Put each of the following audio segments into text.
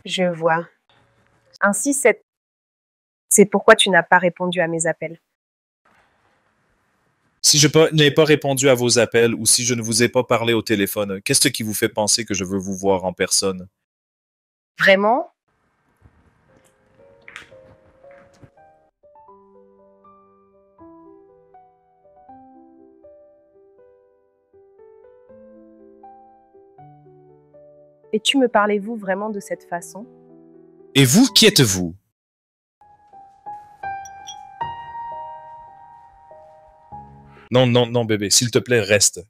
Je vois. Ainsi, c'est pourquoi tu n'as pas répondu à mes appels. Si je n'ai pas répondu à vos appels ou si je ne vous ai pas parlé au téléphone, qu'est-ce qui vous fait penser que je veux vous voir en personne? Vraiment? Et tu me parlez-vous vraiment de cette façon? Et vous, qui êtes-vous? Non, non, non, bébé, s'il te plaît, reste.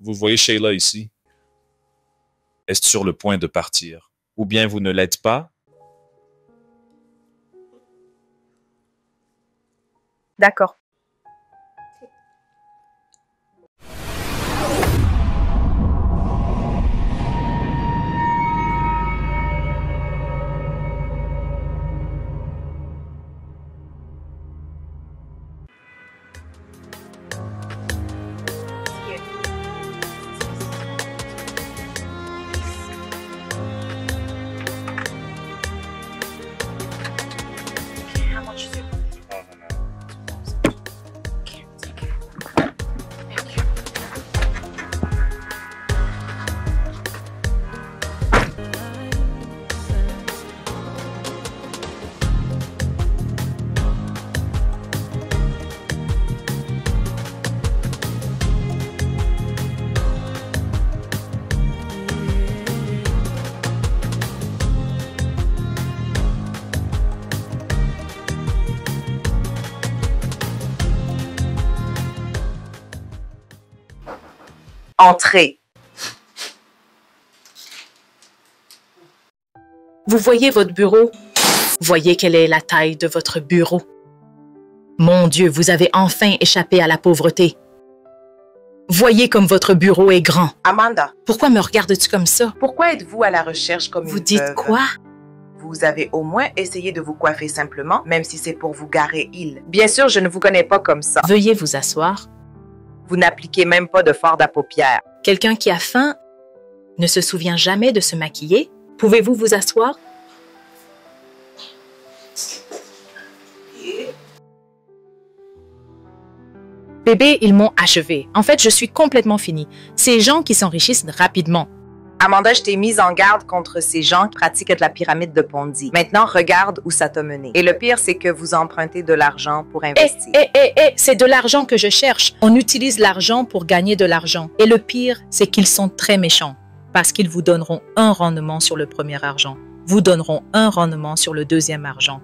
Vous voyez Sheila ici? Est sur le point de partir. Ou bien vous ne l'êtes pas? D'accord. Entrez. Vous voyez votre bureau? Voyez quelle est la taille de votre bureau. Mon Dieu, vous avez enfin échappé à la pauvreté. Voyez comme votre bureau est grand. Amanda, Pourquoi me regardes-tu comme ça? pourquoi êtes-vous à la recherche comme Vous une dites veuve? quoi? Vous avez au moins essayé de vous coiffer simplement, même si c'est pour vous garer île. Bien sûr, je ne vous connais pas comme ça. Veuillez vous asseoir. Vous n'appliquez même pas de fard à paupières. Quelqu'un qui a faim ne se souvient jamais de se maquiller. Pouvez-vous vous asseoir? Bébé, ils m'ont achevé. En fait, je suis complètement finie. Ces gens qui s'enrichissent rapidement. Amanda, je t'ai mise en garde contre ces gens qui pratiquent de la pyramide de Ponzi. Maintenant, regarde où ça t'a mené. Et le pire, c'est que vous empruntez de l'argent pour investir. C'est de l'argent que je cherche. On utilise l'argent pour gagner de l'argent. Et le pire, c'est qu'ils sont très méchants parce qu'ils vous donneront un rendement sur le premier argent. Vous donneront un rendement sur le deuxième argent.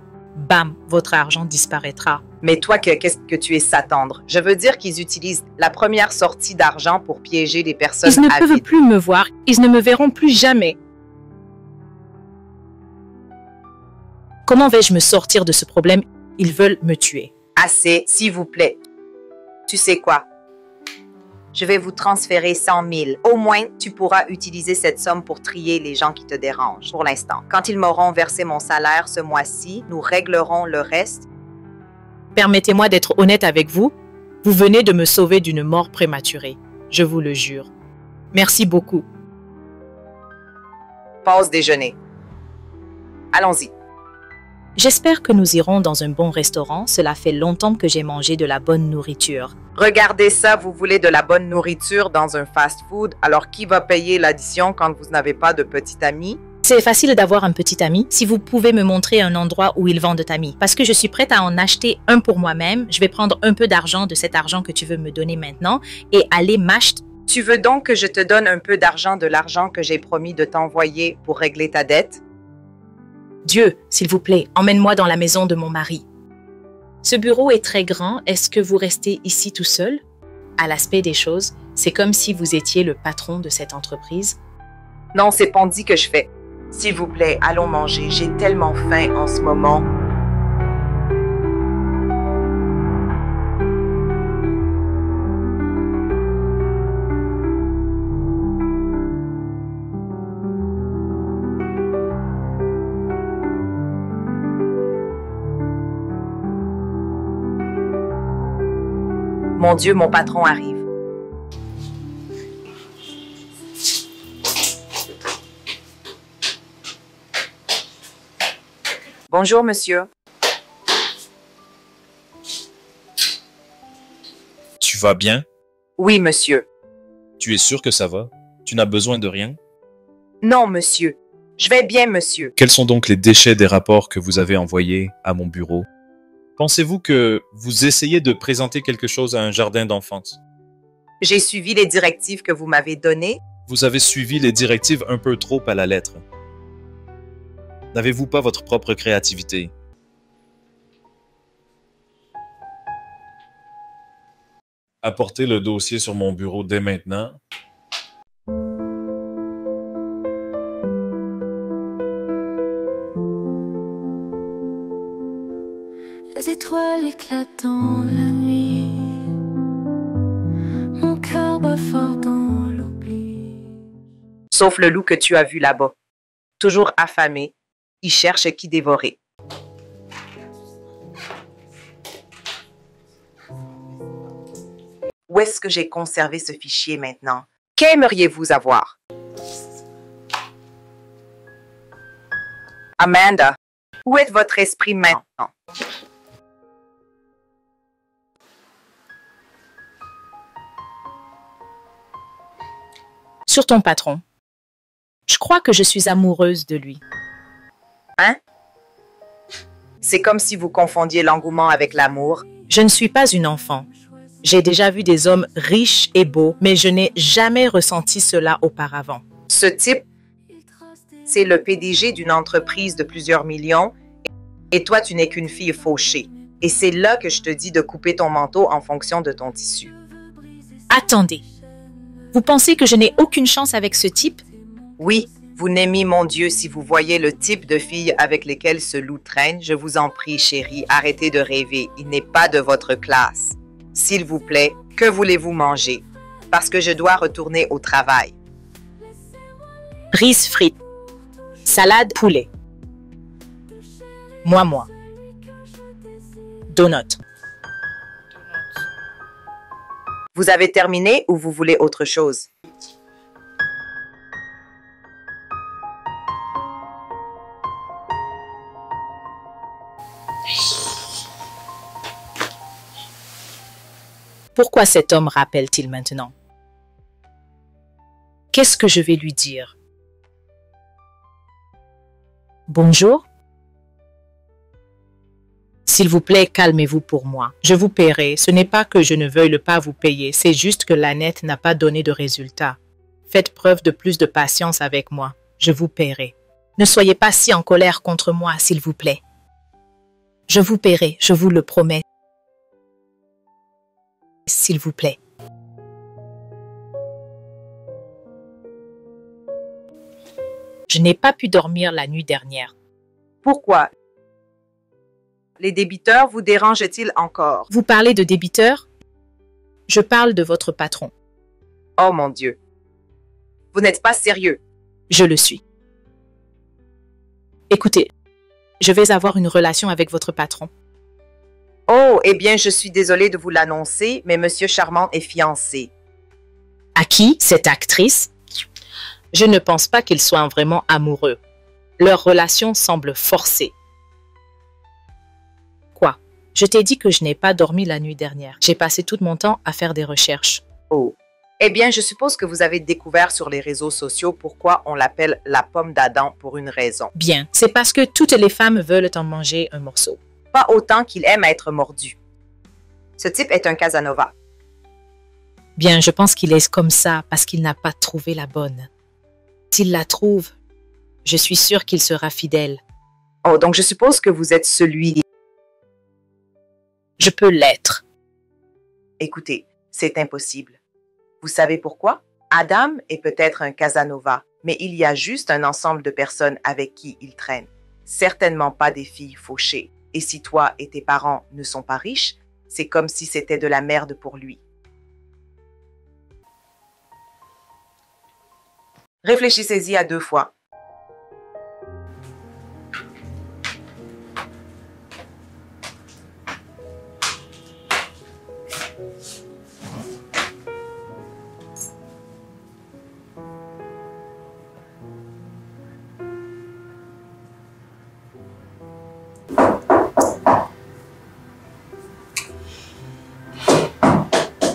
Bam, votre argent disparaîtra. Mais toi, qu'est-ce que tu es s'attendre? Je veux dire qu'ils utilisent la première sortie d'argent pour piéger les personnes Ils ne peuvent avides. plus me voir. Ils ne me verront plus jamais. Comment vais-je me sortir de ce problème? Ils veulent me tuer. Assez, s'il vous plaît. Tu sais quoi? Je vais vous transférer 100 000. Au moins, tu pourras utiliser cette somme pour trier les gens qui te dérangent pour l'instant. Quand ils m'auront versé mon salaire ce mois-ci, nous réglerons le reste. Permettez-moi d'être honnête avec vous. Vous venez de me sauver d'une mort prématurée. Je vous le jure. Merci beaucoup. Pause déjeuner. Allons-y. J'espère que nous irons dans un bon restaurant. Cela fait longtemps que j'ai mangé de la bonne nourriture. Regardez ça, vous voulez de la bonne nourriture dans un fast-food, alors qui va payer l'addition quand vous n'avez pas de petit ami? C'est facile d'avoir un petit ami. Si vous pouvez me montrer un endroit où ils vendent amis. Parce que je suis prête à en acheter un pour moi-même. Je vais prendre un peu d'argent de cet argent que tu veux me donner maintenant et aller m'acheter. Tu veux donc que je te donne un peu d'argent de l'argent que j'ai promis de t'envoyer pour régler ta dette? Dieu, s'il vous plaît, emmène-moi dans la maison de mon mari. Ce bureau est très grand. Est-ce que vous restez ici tout seul? À l'aspect des choses, c'est comme si vous étiez le patron de cette entreprise. Non, c'est Ponzi que je fais. S'il vous plaît, allons manger. J'ai tellement faim en ce moment. Mon Dieu, mon patron arrive. Bonjour, monsieur. Tu vas bien? Oui, monsieur. Tu es sûr que ça va? Tu n'as besoin de rien? Non, monsieur. Je vais bien, monsieur. Quels sont donc les déchets des rapports que vous avez envoyés à mon bureau? Pensez-vous que vous essayez de présenter quelque chose à un jardin d'enfance? J'ai suivi les directives que vous m'avez données. Vous avez suivi les directives un peu trop à la lettre. N'avez-vous pas votre propre créativité? Apportez le dossier sur mon bureau dès maintenant. Les étoiles éclatent dans la nuit. Mon cœur bat fort dans l'oubli. Sauf le loup que tu as vu là-bas. Toujours affamé. Il cherche qui dévorer. Où est-ce que j'ai conservé ce fichier maintenant? Qu'aimeriez-vous avoir? Amanda, où est votre esprit maintenant? Sur ton patron. Je crois que je suis amoureuse de lui. Hein? C'est comme si vous confondiez l'engouement avec l'amour. Je ne suis pas une enfant. J'ai déjà vu des hommes riches et beaux, mais je n'ai jamais ressenti cela auparavant. Ce type, c'est le PDG d'une entreprise de plusieurs millions et toi, tu n'es qu'une fille fauchée. Et c'est là que je te dis de couper ton manteau en fonction de ton tissu. Attendez. Vous pensez que je n'ai aucune chance avec ce type? Oui, vous n'aimez mon Dieu si vous voyez le type de filles avec lesquelles ce loup traîne. Je vous en prie, chérie, arrêtez de rêver. Il n'est pas de votre classe. S'il vous plaît, que voulez-vous manger? Parce que je dois retourner au travail. Riz frites. Salade poulet. Moi. Donut. Vous avez terminé ou vous voulez autre chose? Pourquoi cet homme rappelle-t-il maintenant? Qu'est-ce que je vais lui dire? Bonjour? S'il vous plaît, calmez-vous pour moi. Je vous paierai. Ce n'est pas que je ne veuille pas vous payer, c'est juste que l'Annette n'a pas donné de résultat. Faites preuve de plus de patience avec moi. Je vous paierai. Ne soyez pas si en colère contre moi, s'il vous plaît. Je vous paierai, je vous le promets. S'il vous plaît. Je n'ai pas pu dormir la nuit dernière. Pourquoi? Les débiteurs vous dérangent-ils encore? Vous parlez de débiteur? Je parle de votre patron. Oh mon Dieu. Vous n'êtes pas sérieux. Je le suis. Écoutez, je vais avoir une relation avec votre patron. Oh, eh bien, je suis désolée de vous l'annoncer, mais Monsieur Charmant est fiancé. À qui, cette actrice? Je ne pense pas qu'ils soient vraiment amoureux. Leur relation semble forcée. Quoi? Je t'ai dit que je n'ai pas dormi la nuit dernière. J'ai passé tout mon temps à faire des recherches. Oh. Eh bien, je suppose que vous avez découvert sur les réseaux sociaux pourquoi on l'appelle la pomme d'Adam pour une raison. Bien, c'est parce que toutes les femmes veulent en manger un morceau. Pas autant qu'il aime être mordu. Ce type est un Casanova. Bien, je pense qu'il est comme ça parce qu'il n'a pas trouvé la bonne. S'il la trouve, je suis sûre qu'il sera fidèle. Oh, donc je suppose que vous êtes celui... Je peux l'être. Écoutez, c'est impossible. Vous savez pourquoi? Adam est peut-être un Casanova, mais il y a juste un ensemble de personnes avec qui il traîne. Certainement pas des filles fauchées. Et si toi et tes parents ne sont pas riches, c'est comme si c'était de la merde pour lui. Réfléchissez-y à 2 fois.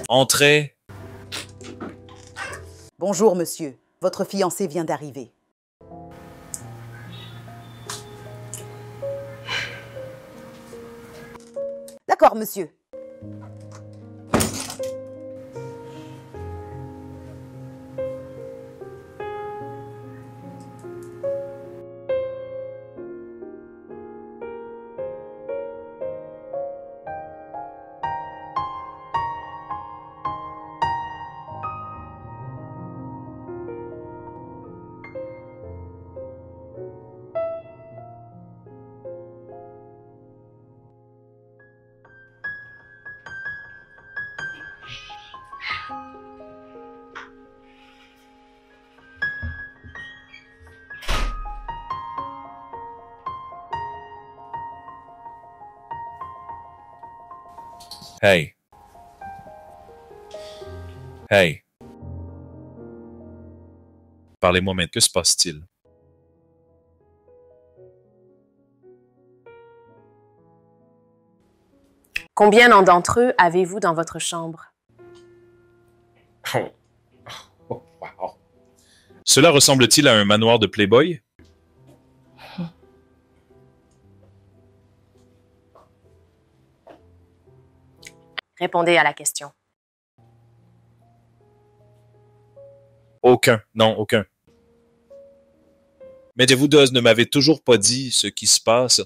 Entrez. Bonjour, monsieur. Votre fiancé vient d'arriver. D'accord, monsieur. Hey. Hey. Parlez-moi maintenant, que se passe-t-il? Combien d'entre eux avez-vous dans votre chambre? Wow. Cela ressemble-t-il à un manoir de Playboy? Répondez à la question. Aucun. Non, aucun. Mais vous deux ne m'avez toujours pas dit ce qui se passe.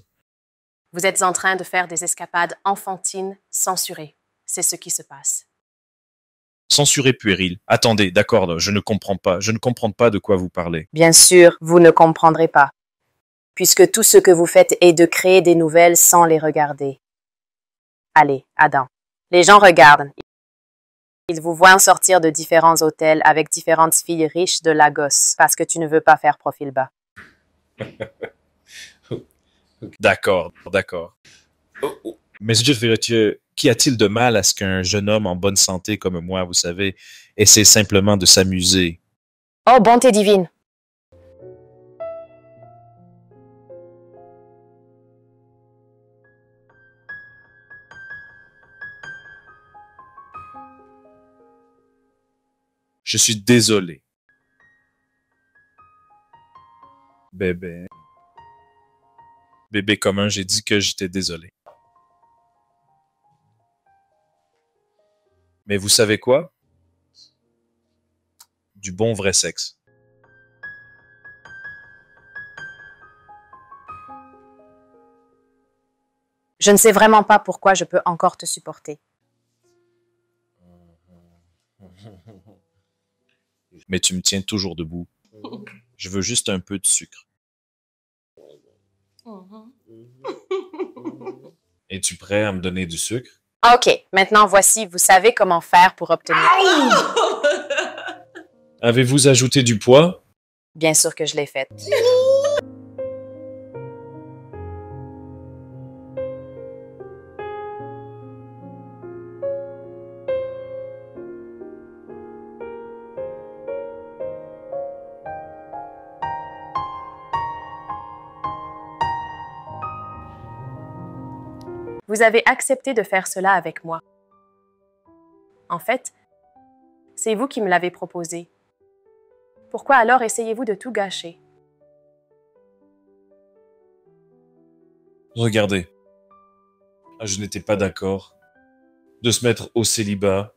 Vous êtes en train de faire des escapades enfantines censurées. C'est ce qui se passe. Censuré puéril. Attendez, d'accord, là, je ne comprends pas. Je ne comprends pas de quoi vous parlez. Bien sûr, vous ne comprendrez pas, puisque tout ce que vous faites est de créer des nouvelles sans les regarder. Allez, Adam. Les gens regardent. Ils vous voient sortir de différents hôtels avec différentes filles riches de Lagos parce que tu ne veux pas faire profil bas. D'accord, d'accord. Mais qu'y a-t-il de mal à ce qu'un jeune homme en bonne santé comme moi, vous savez, essaie simplement de s'amuser? Oh, bonté divine! Je suis désolé. Bébé. Bébé commun, j'ai dit que j'étais désolé. Mais vous savez quoi? Du bon vrai sexe. Je ne sais vraiment pas pourquoi je peux encore te supporter. Mais tu me tiens toujours debout. Je veux juste un peu de sucre. Es-tu prêt à me donner du sucre? Ok, maintenant voici, vous savez comment faire pour obtenir... Avez-vous ajouté du poids? Bien sûr que je l'ai fait. Vous avez accepté de faire cela avec moi. En fait, c'est vous qui me l'avez proposé. Pourquoi alors essayez-vous de tout gâcher? Regardez. Je n'étais pas d'accord de se mettre au célibat.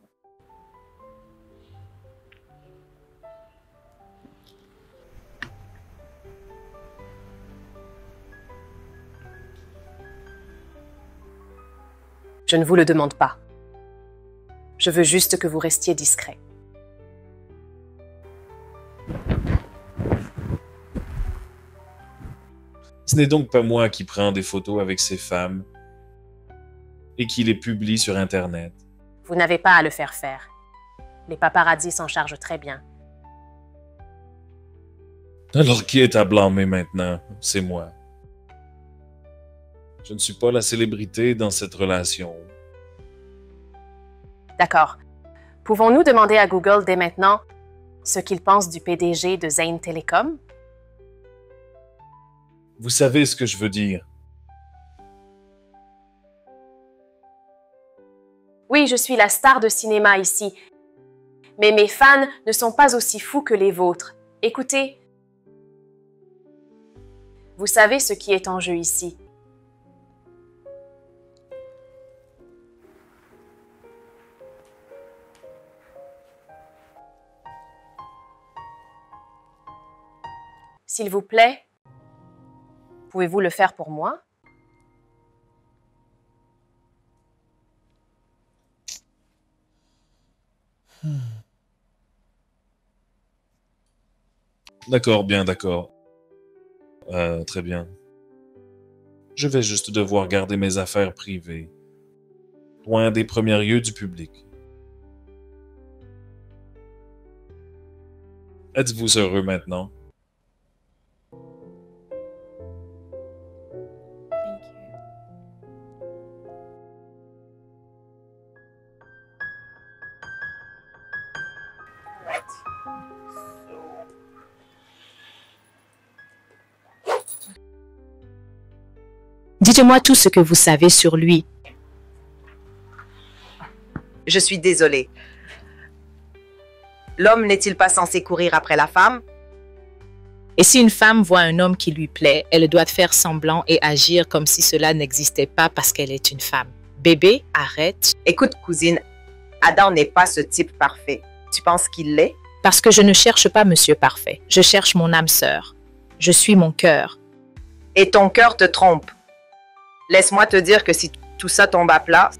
Je ne vous le demande pas. Je veux juste que vous restiez discret. Ce n'est donc pas moi qui prends des photos avec ces femmes et qui les publie sur Internet. Vous n'avez pas à le faire faire. Les paparazzis s'en chargent très bien. Alors qui est à blâmer maintenant? C'est moi. Je ne suis pas la célébrité dans cette relation. D'accord. Pouvons-nous demander à Google dès maintenant ce qu'il pense du PDG de Zain Telecom? Vous savez ce que je veux dire. Oui, je suis la star de cinéma ici. Mais mes fans ne sont pas aussi fous que les vôtres. Écoutez, vous savez ce qui est en jeu ici. S'il vous plaît, pouvez-vous le faire pour moi? D'accord, bien, d'accord. Très bien. Je vais juste devoir garder mes affaires privées, loin des premiers yeux du public. Êtes-vous heureux maintenant? Dites-moi tout ce que vous savez sur lui. Je suis désolée. L'homme n'est-il pas censé courir après la femme? Et si une femme voit un homme qui lui plaît, elle doit faire semblant et agir comme si cela n'existait pas parce qu'elle est une femme. Bébé, arrête. Écoute, cousine, Adam n'est pas ce type parfait. Tu penses qu'il l'est? Parce que je ne cherche pas monsieur parfait. Je cherche mon âme sœur. Je suis mon cœur. Et ton cœur te trompe. Laisse-moi te dire que si tout ça tombe à plat,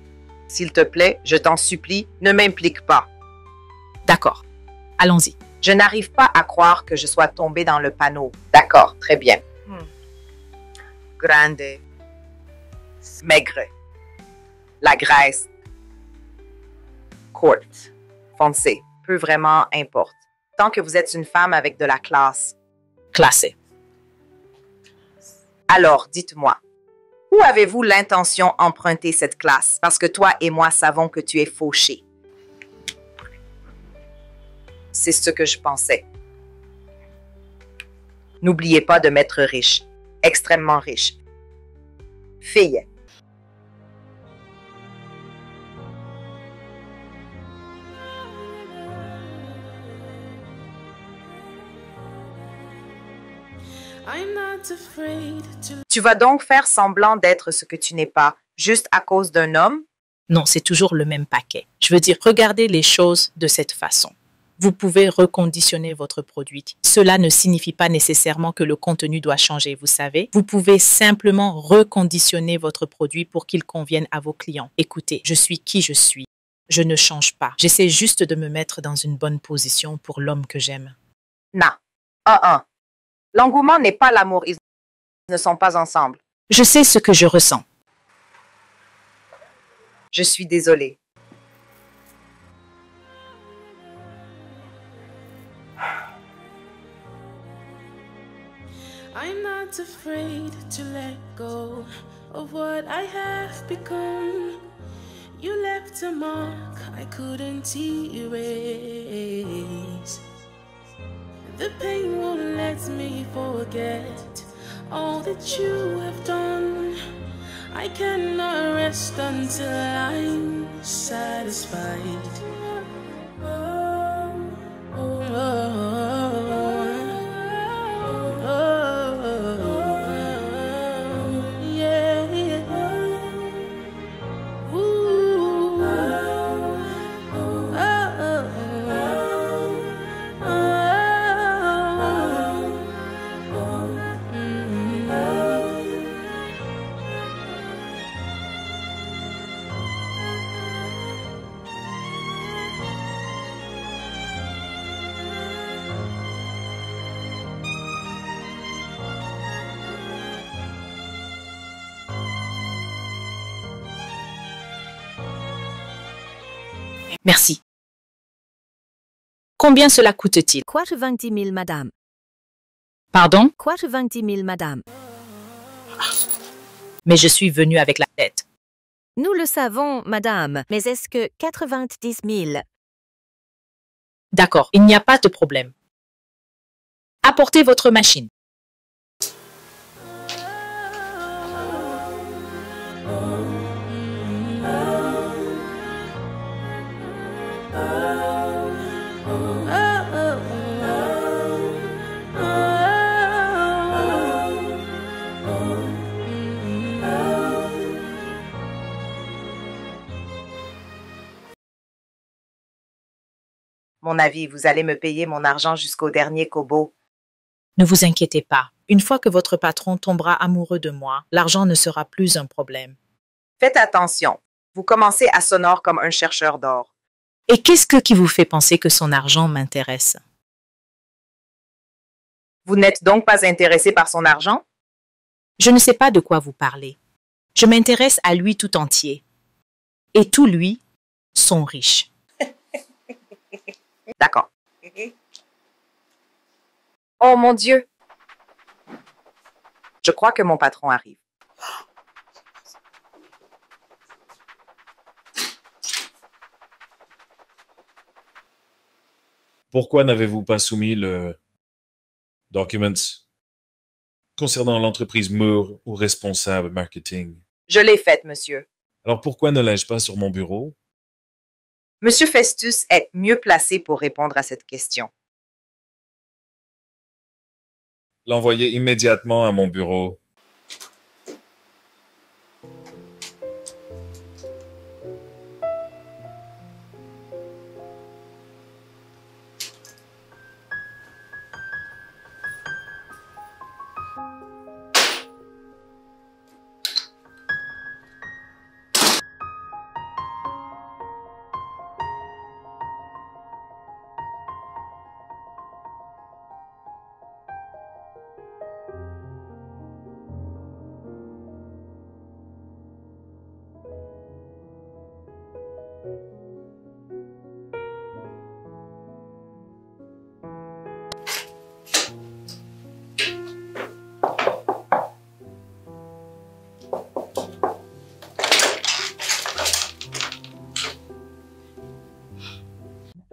s'il te plaît, je t'en supplie, ne m'implique pas. D'accord. Allons-y. Je n'arrive pas à croire que je sois tombée dans le panneau. D'accord, très bien. Grande, maigre, la graisse, courte, foncée, peu vraiment importe. Tant que vous êtes une femme avec de la classe. Classé. Alors, dites-moi, où avez-vous l'intention d'emprunter cette classe? Parce que toi et moi savons que tu es fauché. C'est ce que je pensais. N'oubliez pas de m'être riche, extrêmement riche. Fille. Tu vas donc faire semblant d'être ce que tu n'es pas, juste à cause d'un homme? Non, c'est toujours le même paquet. Je veux dire, regardez les choses de cette façon. Vous pouvez reconditionner votre produit. Cela ne signifie pas nécessairement que le contenu doit changer, vous savez. Vous pouvez simplement reconditionner votre produit pour qu'il convienne à vos clients. Écoutez, je suis qui je suis. Je ne change pas. J'essaie juste de me mettre dans une bonne position pour l'homme que j'aime. Non. L'engouement n'est pas l'amour. Ils ne sont pas ensemble. Je sais ce que je ressens. Je suis désolée. I'm not afraid to let go of what I have become. You left a mark I couldn't erase. The pain won't let me forget all that you have done. I cannot rest until I'm satisfied. Merci. Combien cela coûte-t-il? 90 000, madame. Pardon? 90 000, madame. Mais je suis venue avec la tête. Nous le savons, madame, mais est-ce que 90 000? D'accord, il n'y a pas de problème. Apportez votre machine. Mon avis, vous allez me payer mon argent jusqu'au dernier kobo. Ne vous inquiétez pas. Une fois que votre patron tombera amoureux de moi, l'argent ne sera plus un problème. Faites attention. Vous commencez à sonore comme un chercheur d'or. Et qu'est-ce qui vous fait penser que son argent m'intéresse? Vous n'êtes donc pas intéressé par son argent? Je ne sais pas de quoi vous parlez. Je m'intéresse à lui tout entier. Et tous lui sont riches. D'accord. Oh mon Dieu! Je crois que mon patron arrive. Pourquoi n'avez-vous pas soumis le document concernant l'entreprise Moore au responsable marketing? Je l'ai faite, monsieur. Alors pourquoi ne l'ai-je pas sur mon bureau? Monsieur Festus est mieux placé pour répondre à cette question. L'envoyer immédiatement à mon bureau.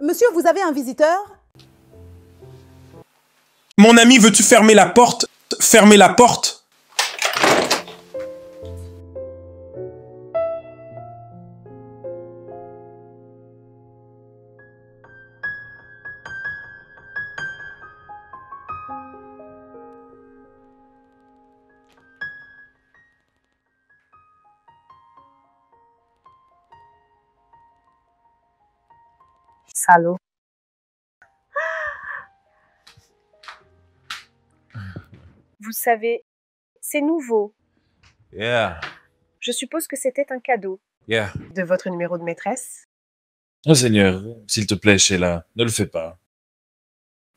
Monsieur, vous avez un visiteur? Mon ami, veux-tu fermer la porte? Fermer la porte! Salaud. Vous savez, c'est nouveau. Yeah, Je suppose que c'était un cadeau. yeah. De votre numéro de maîtresse? Oh Seigneur, s'il te plaît, Sheila, ne le fais pas.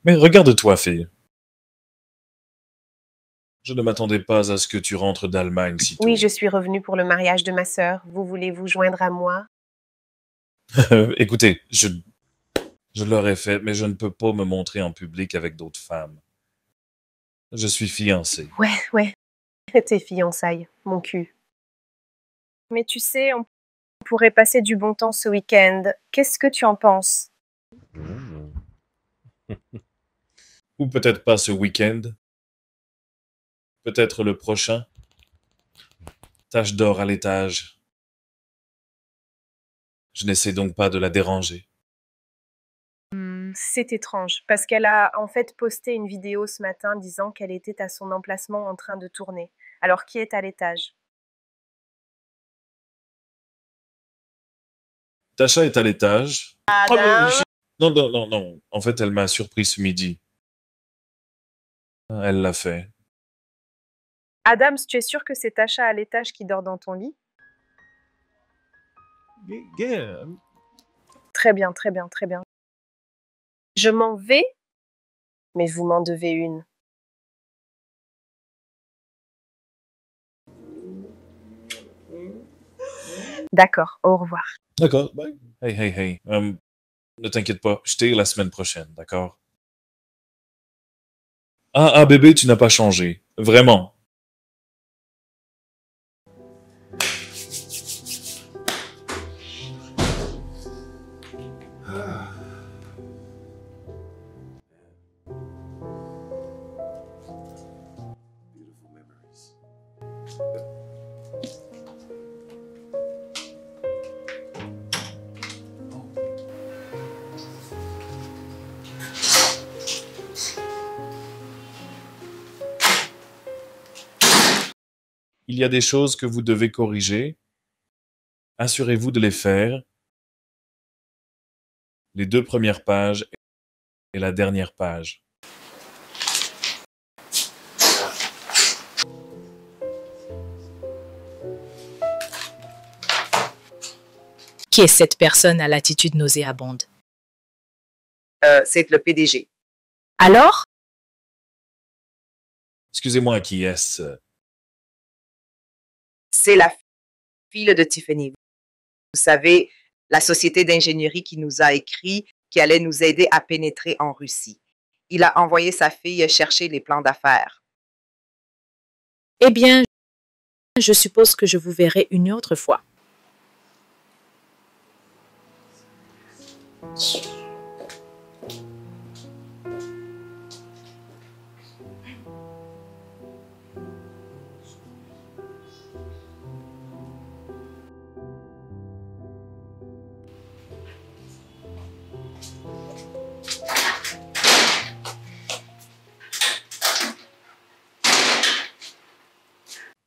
Mais regarde-toi, fille. Je ne m'attendais pas à ce que tu rentres d'Allemagne si tôt. Oui, je suis revenue pour le mariage de ma sœur. Vous voulez vous joindre à moi? Écoutez, je l'aurais fait, mais je ne peux pas me montrer en public avec d'autres femmes. Je suis fiancé. Ouais. Tes fiançailles, mon cul. Mais tu sais, on pourrait passer du bon temps ce week-end. Qu'est-ce que tu en penses? Ou peut-être pas ce week-end. Peut-être le prochain. Tache d'or à l'étage. Je n'essaie donc pas de la déranger. C'est étrange, parce qu'elle a en fait posté une vidéo ce matin disant qu'elle était à son emplacement en train de tourner. Alors, qui est à l'étage? Tasha est à l'étage. Adam. Non. En fait, elle m'a surpris ce midi. Elle l'a fait. Adams, tu es sûr que c'est Tasha à l'étage qui dort dans ton lit? Yeah. Très bien. Je m'en vais, mais vous m'en devez une. D'accord, au revoir. D'accord, bye. Hey. Ne t'inquiète pas, je t'ai la semaine prochaine, d'accord? Ah, bébé, tu n'as pas changé. Vraiment. Il y a des choses que vous devez corriger. Assurez-vous de les faire. Les 2 premières pages et la dernière page. Qui est cette personne à l'attitude nauséabonde? C'est le PDG. Alors? Excusez-moi, qui est-ce? C'est la fille de Tiffany. Vous savez, la société d'ingénierie qui nous a écrit qui allait nous aider à pénétrer en Russie. Il a envoyé sa fille chercher les plans d'affaires. Eh bien, je suppose que je vous verrai une autre fois.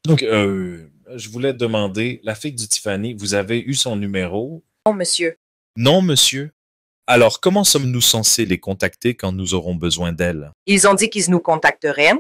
Donc, je voulais demander, la fille du Tiffany, vous avez eu son numéro? Non, monsieur. Non, monsieur. Alors, comment sommes-nous censés les contacter quand nous aurons besoin d'elle? Ils ont dit qu'ils nous contacteraient.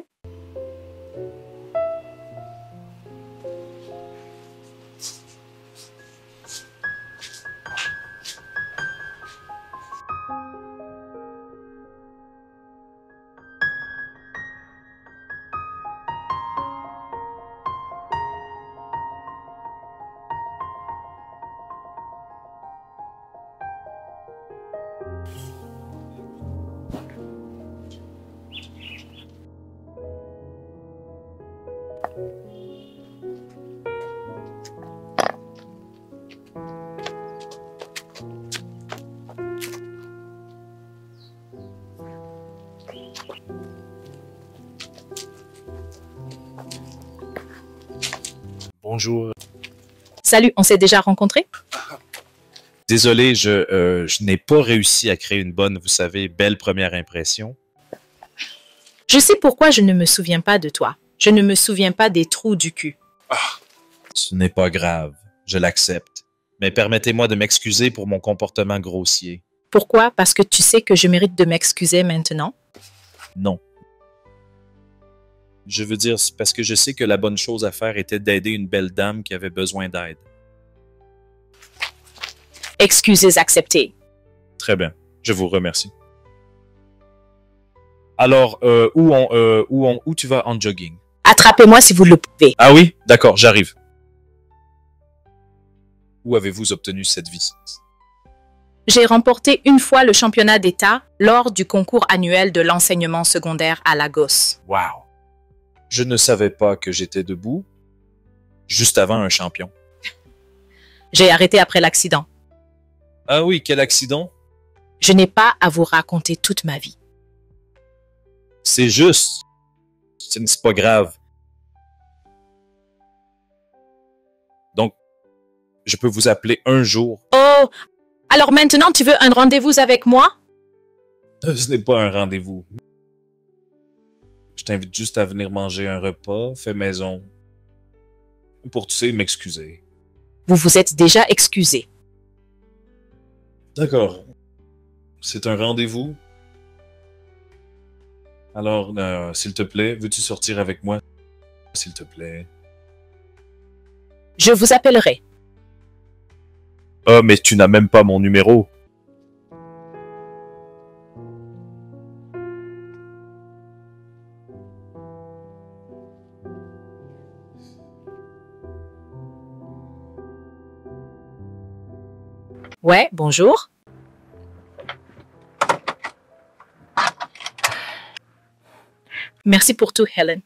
Bonjour. Salut, on s'est déjà rencontrés? Désolé, je n'ai pas réussi à créer une bonne, vous savez, belle première impression. Je sais pourquoi je ne me souviens pas de toi. Je ne me souviens pas des trous du cul. Ce n'est pas grave, je l'accepte. Mais permettez-moi de m'excuser pour mon comportement grossier. Pourquoi? Parce que tu sais que je mérite de m'excuser maintenant? Non. Je veux dire, c'est parce que je sais que la bonne chose à faire était d'aider une belle dame qui avait besoin d'aide. Excuses acceptées. Très bien, je vous remercie. Alors, où tu vas en jogging? Attrapez-moi si vous le pouvez. Ah oui? D'accord, j'arrive. Où avez-vous obtenu cette visite? J'ai remporté une fois le championnat d'État lors du concours annuel de l'enseignement secondaire à Lagos. Wow! Je ne savais pas que j'étais debout juste avant un champion. J'ai arrêté après l'accident. Ah oui, quel accident? Je n'ai pas à vous raconter toute ma vie. C'est juste. C'est pas grave. Donc, je peux vous appeler un jour. Oh! Alors maintenant, tu veux un rendez-vous avec moi? Ce n'est pas un rendez-vous. Je t'invite juste à venir manger un repas fait maison. Pour, tu sais, m'excuser. Vous vous êtes déjà excusé. D'accord. C'est un rendez-vous. Alors, s'il te plaît, veux-tu sortir avec moi? S'il te plaît. Je vous appellerai. Ah, mais tu n'as même pas mon numéro. Ouais, bonjour. Merci pour tout, Helen.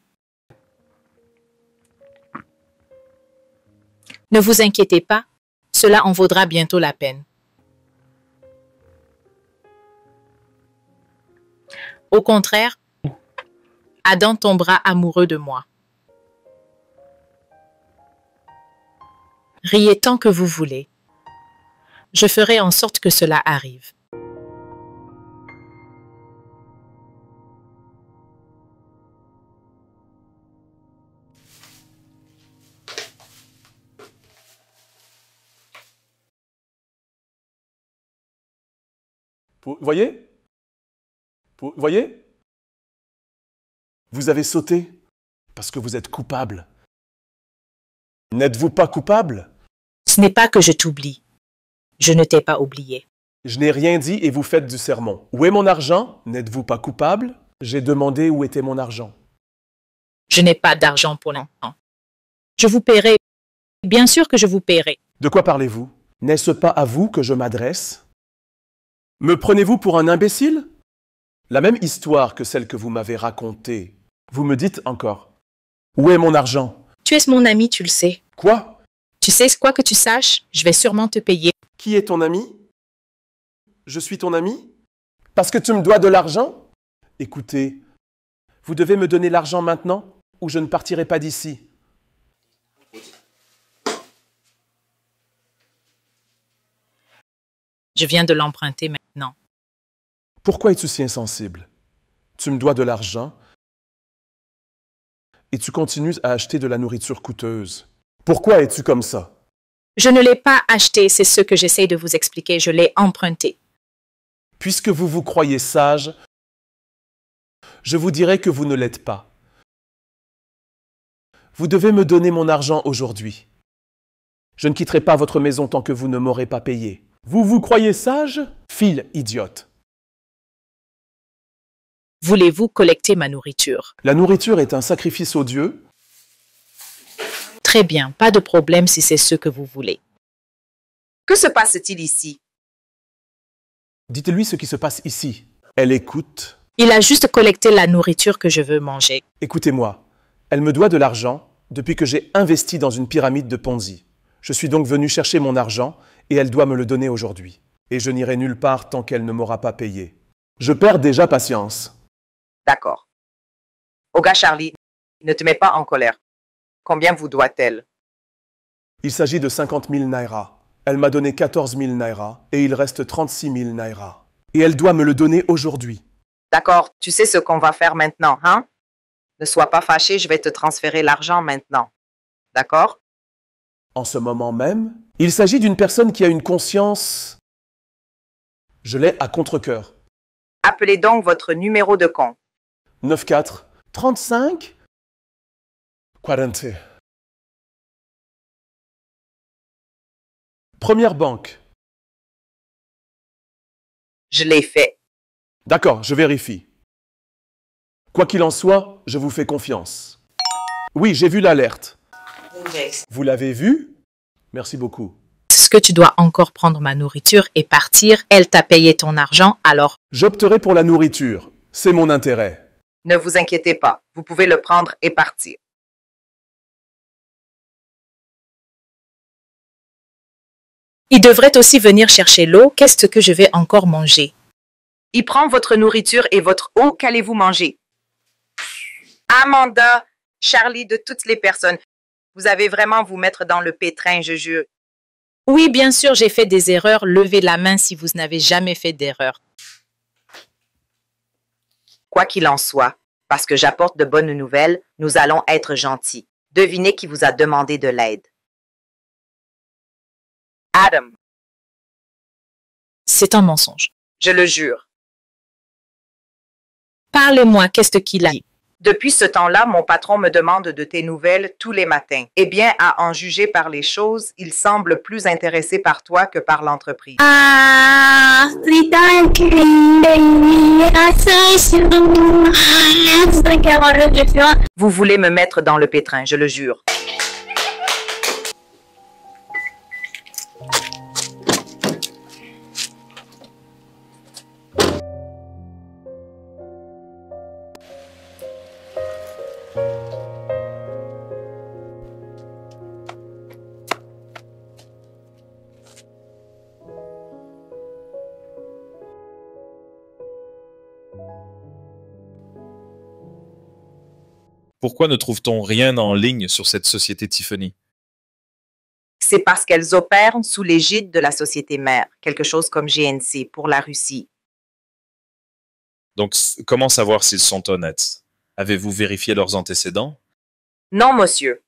Ne vous inquiétez pas, cela en vaudra bientôt la peine. Au contraire, Adam tombera amoureux de moi. Riez tant que vous voulez. Je ferai en sorte que cela arrive. Voyez? Voyez? Vous avez sauté parce que vous êtes coupable. N'êtes-vous pas coupable? Ce n'est pas que je t'oublie. Je ne t'ai pas oublié. Je n'ai rien dit et vous faites du sermon. Où est mon argent? N'êtes-vous pas coupable? J'ai demandé où était mon argent. Je n'ai pas d'argent pour l'instant. Je vous paierai. Bien sûr que je vous paierai. De quoi parlez-vous? N'est-ce pas à vous que je m'adresse? Me prenez-vous pour un imbécile? La même histoire que celle que vous m'avez racontée. Vous me dites encore. Où est mon argent? Tu es mon ami, tu le sais. Quoi? Tu sais quoi que tu saches? Je vais sûrement te payer. Qui est ton ami? Je suis ton ami? Parce que tu me dois de l'argent? Écoutez, vous devez me donner l'argent maintenant ou je ne partirai pas d'ici. Je viens de l'emprunter maintenant. Pourquoi es-tu si insensible? Tu me dois de l'argent et tu continues à acheter de la nourriture coûteuse. Pourquoi es-tu comme ça? Je ne l'ai pas acheté, c'est ce que j'essaie de vous expliquer. Je l'ai emprunté. Puisque vous vous croyez sage, je vous dirai que vous ne l'êtes pas. Vous devez me donner mon argent aujourd'hui. Je ne quitterai pas votre maison tant que vous ne m'aurez pas payé. Vous vous croyez sage? File idiote. Voulez-vous collecter ma nourriture? La nourriture est un sacrifice aux dieux. Très bien, pas de problème si c'est ce que vous voulez. Que se passe-t-il ici? Dites-lui ce qui se passe ici. Elle écoute. Il a juste collecté la nourriture que je veux manger. Écoutez-moi, elle me doit de l'argent depuis que j'ai investi dans une pyramide de Ponzi. Je suis donc venu chercher mon argent et elle doit me le donner aujourd'hui. Et je n'irai nulle part tant qu'elle ne m'aura pas payé. Je perds déjà patience. D'accord. Olga Charlie, ne te mets pas en colère. Combien vous doit-elle? Il s'agit de 50 000 naira. Elle m'a donné 14 000 naira et il reste 36 000 naira. Et elle doit me le donner aujourd'hui. D'accord, tu sais ce qu'on va faire maintenant, hein? Ne sois pas fâché, je vais te transférer l'argent maintenant. D'accord? En ce moment même, il s'agit d'une personne qui a une conscience... Je l'ai à contre-cœur. Appelez donc votre numéro de compte. 94 35 40. Première banque. Je l'ai fait. D'accord, je vérifie. Quoi qu'il en soit, je vous fais confiance. Oui, j'ai vu l'alerte. Vous l'avez vu? Merci beaucoup. Est-ce que tu dois encore prendre ma nourriture et partir? Elle t'a payé ton argent, alors... J'opterai pour la nourriture. C'est mon intérêt. Ne vous inquiétez pas, vous pouvez le prendre et partir. Il devrait aussi venir chercher l'eau. Qu'est-ce que je vais encore manger? Il prend votre nourriture et votre eau. Qu'allez-vous manger? Amanda, Charlie, de toutes les personnes, vous avez vraiment vous mettre dans le pétrin, je jure. Oui, bien sûr, j'ai fait des erreurs. Levez la main si vous n'avez jamais fait d'erreur. Quoi qu'il en soit, parce que j'apporte de bonnes nouvelles, nous allons être gentils. Devinez qui vous a demandé de l'aide. Adam. C'est un mensonge. Je le jure. Parlez-moi, qu'est-ce qu'il a dit? Depuis ce temps-là, mon patron me demande de tes nouvelles tous les matins. Eh bien, à en juger par les choses, il semble plus intéressé par toi que par l'entreprise. Vous voulez me mettre dans le pétrin, je le jure. Pourquoi ne trouve-t-on rien en ligne sur cette société Tiffany? C'est parce qu'elles opèrent sous l'égide de la société mère, quelque chose comme GNC pour la Russie. Donc, comment savoir s'ils sont honnêtes? Avez-vous vérifié leurs antécédents? Non, monsieur.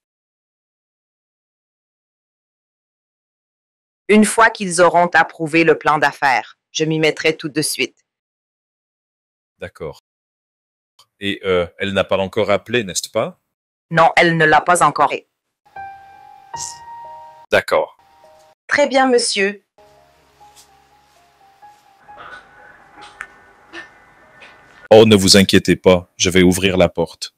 Une fois qu'ils auront approuvé le plan d'affaires, Je m'y mettrai tout de suite. D'accord. Et elle n'a pas encore appelé, n'est-ce pas? Non, elle ne l'a pas encore fait. D'accord. Très bien, monsieur. Oh, ne vous inquiétez pas, je vais ouvrir la porte.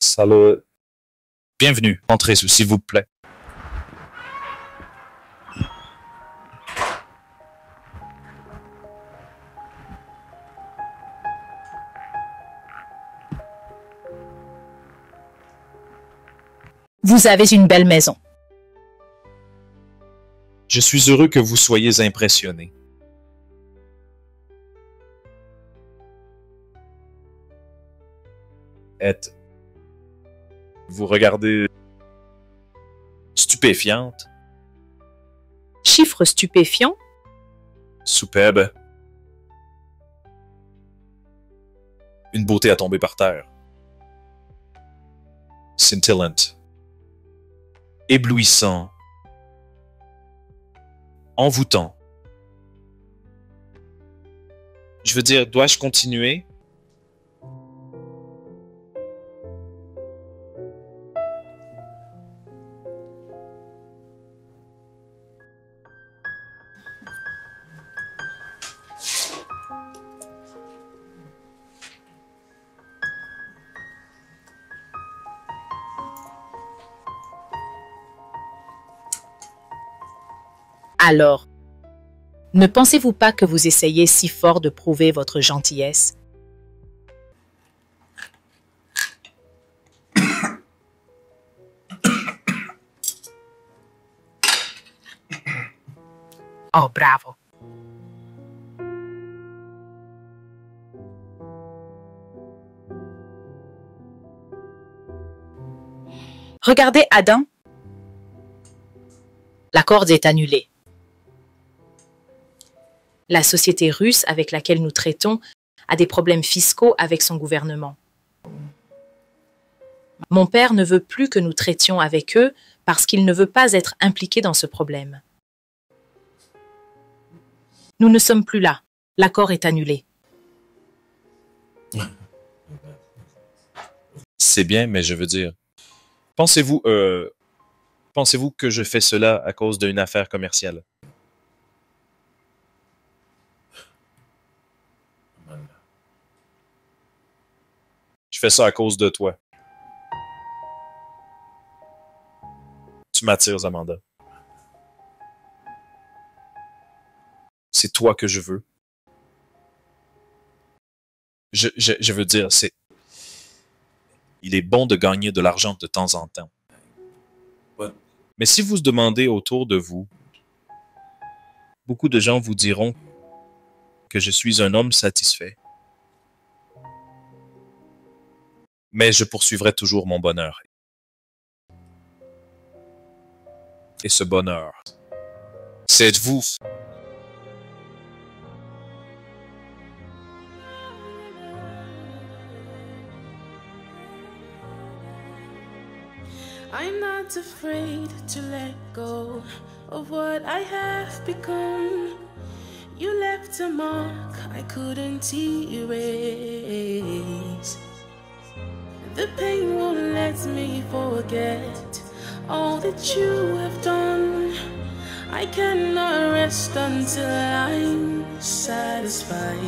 Salut. Bienvenue. Entrez, s'il vous plaît. Vous avez une belle maison. Je suis heureux que vous soyez impressionné. Vous regardez stupéfiante, Chiffre stupéfiant. superbe, une beauté à tomber par terre, scintillante, éblouissant, envoûtant. Je veux dire, dois-je continuer? Alors, ne pensez-vous pas que vous essayez si fort de prouver votre gentillesse? Oh, bravo! Regardez, Adam. L'accord est annulé. La société russe avec laquelle nous traitons a des problèmes fiscaux avec son gouvernement. Mon père ne veut plus que nous traitions avec eux parce qu'il ne veut pas être impliqué dans ce problème. Nous ne sommes plus là. L'accord est annulé. C'est bien, mais je veux dire, pensez-vous que je fais cela à cause d'une affaire commerciale? Je fais ça à cause de toi. Tu m'attires, Amanda. C'est toi que je veux. Je veux dire, il est bon de gagner de l'argent de temps en temps. Mais si vous se demandez autour de vous, beaucoup de gens vous diront que je suis un homme satisfait. Mais je poursuivrai toujours mon bonheur. Et ce bonheur, c'est vous. I'm not afraid to let go of what I have become. You left a mark I couldn't erase. The pain won't let me forget all that you have done. I cannot rest until I'm satisfied.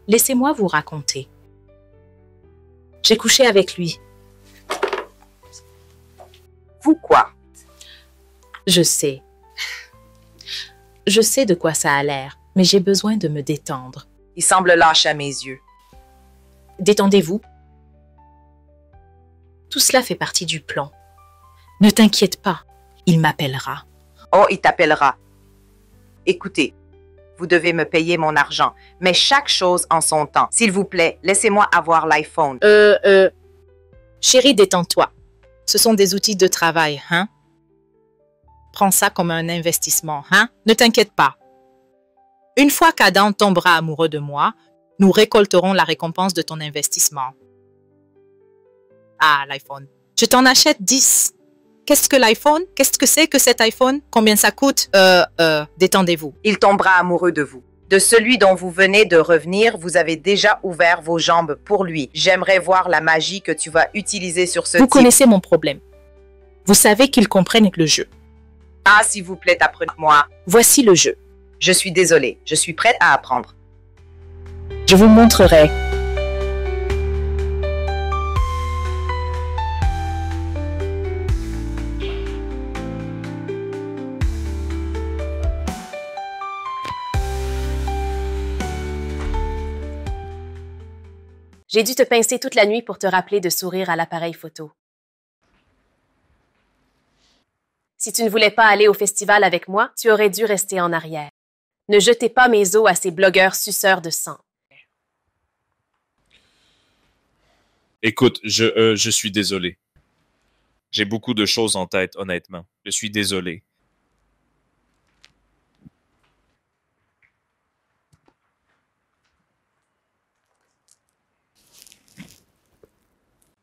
Laissez-moi vous raconter. J'ai couché avec lui. Vous quoi? Je sais. Je sais de quoi ça a l'air, mais j'ai besoin de me détendre. Il semble lâche à mes yeux. Détendez-vous. Tout cela fait partie du plan. Ne t'inquiète pas, il m'appellera. Oh, il t'appellera. Écoutez, vous devez me payer mon argent, mais chaque chose en son temps. S'il vous plaît, laissez-moi avoir l'iPhone. Chérie, détends-toi. Ce sont des outils de travail, hein? Prends ça comme un investissement, hein? Ne t'inquiète pas. Une fois qu'Adam tombera amoureux de moi, nous récolterons la récompense de ton investissement. Ah, l'iPhone. Je t'en achète 10. Qu'est-ce que l'iPhone? Qu'est-ce que c'est que cet iPhone? Combien ça coûte? Détendez-vous. Il tombera amoureux de vous. De celui dont vous venez de revenir, vous avez déjà ouvert vos jambes pour lui. J'aimerais voir la magie que tu vas utiliser sur ce Vous type. connaissez mon problème. Vous savez qu'ils comprennent le jeu. Ah, s'il vous plaît, apprenez-moi. Voici le jeu. Je suis désolée, je suis prête à apprendre. Je vous montrerai. J'ai dû te pincer toute la nuit pour te rappeler de sourire à l'appareil photo. Si tu ne voulais pas aller au festival avec moi, tu aurais dû rester en arrière. Ne jetez pas mes os à ces blogueurs suceurs de sang. Écoute, je suis désolé. J'ai beaucoup de choses en tête, honnêtement. Je suis désolé.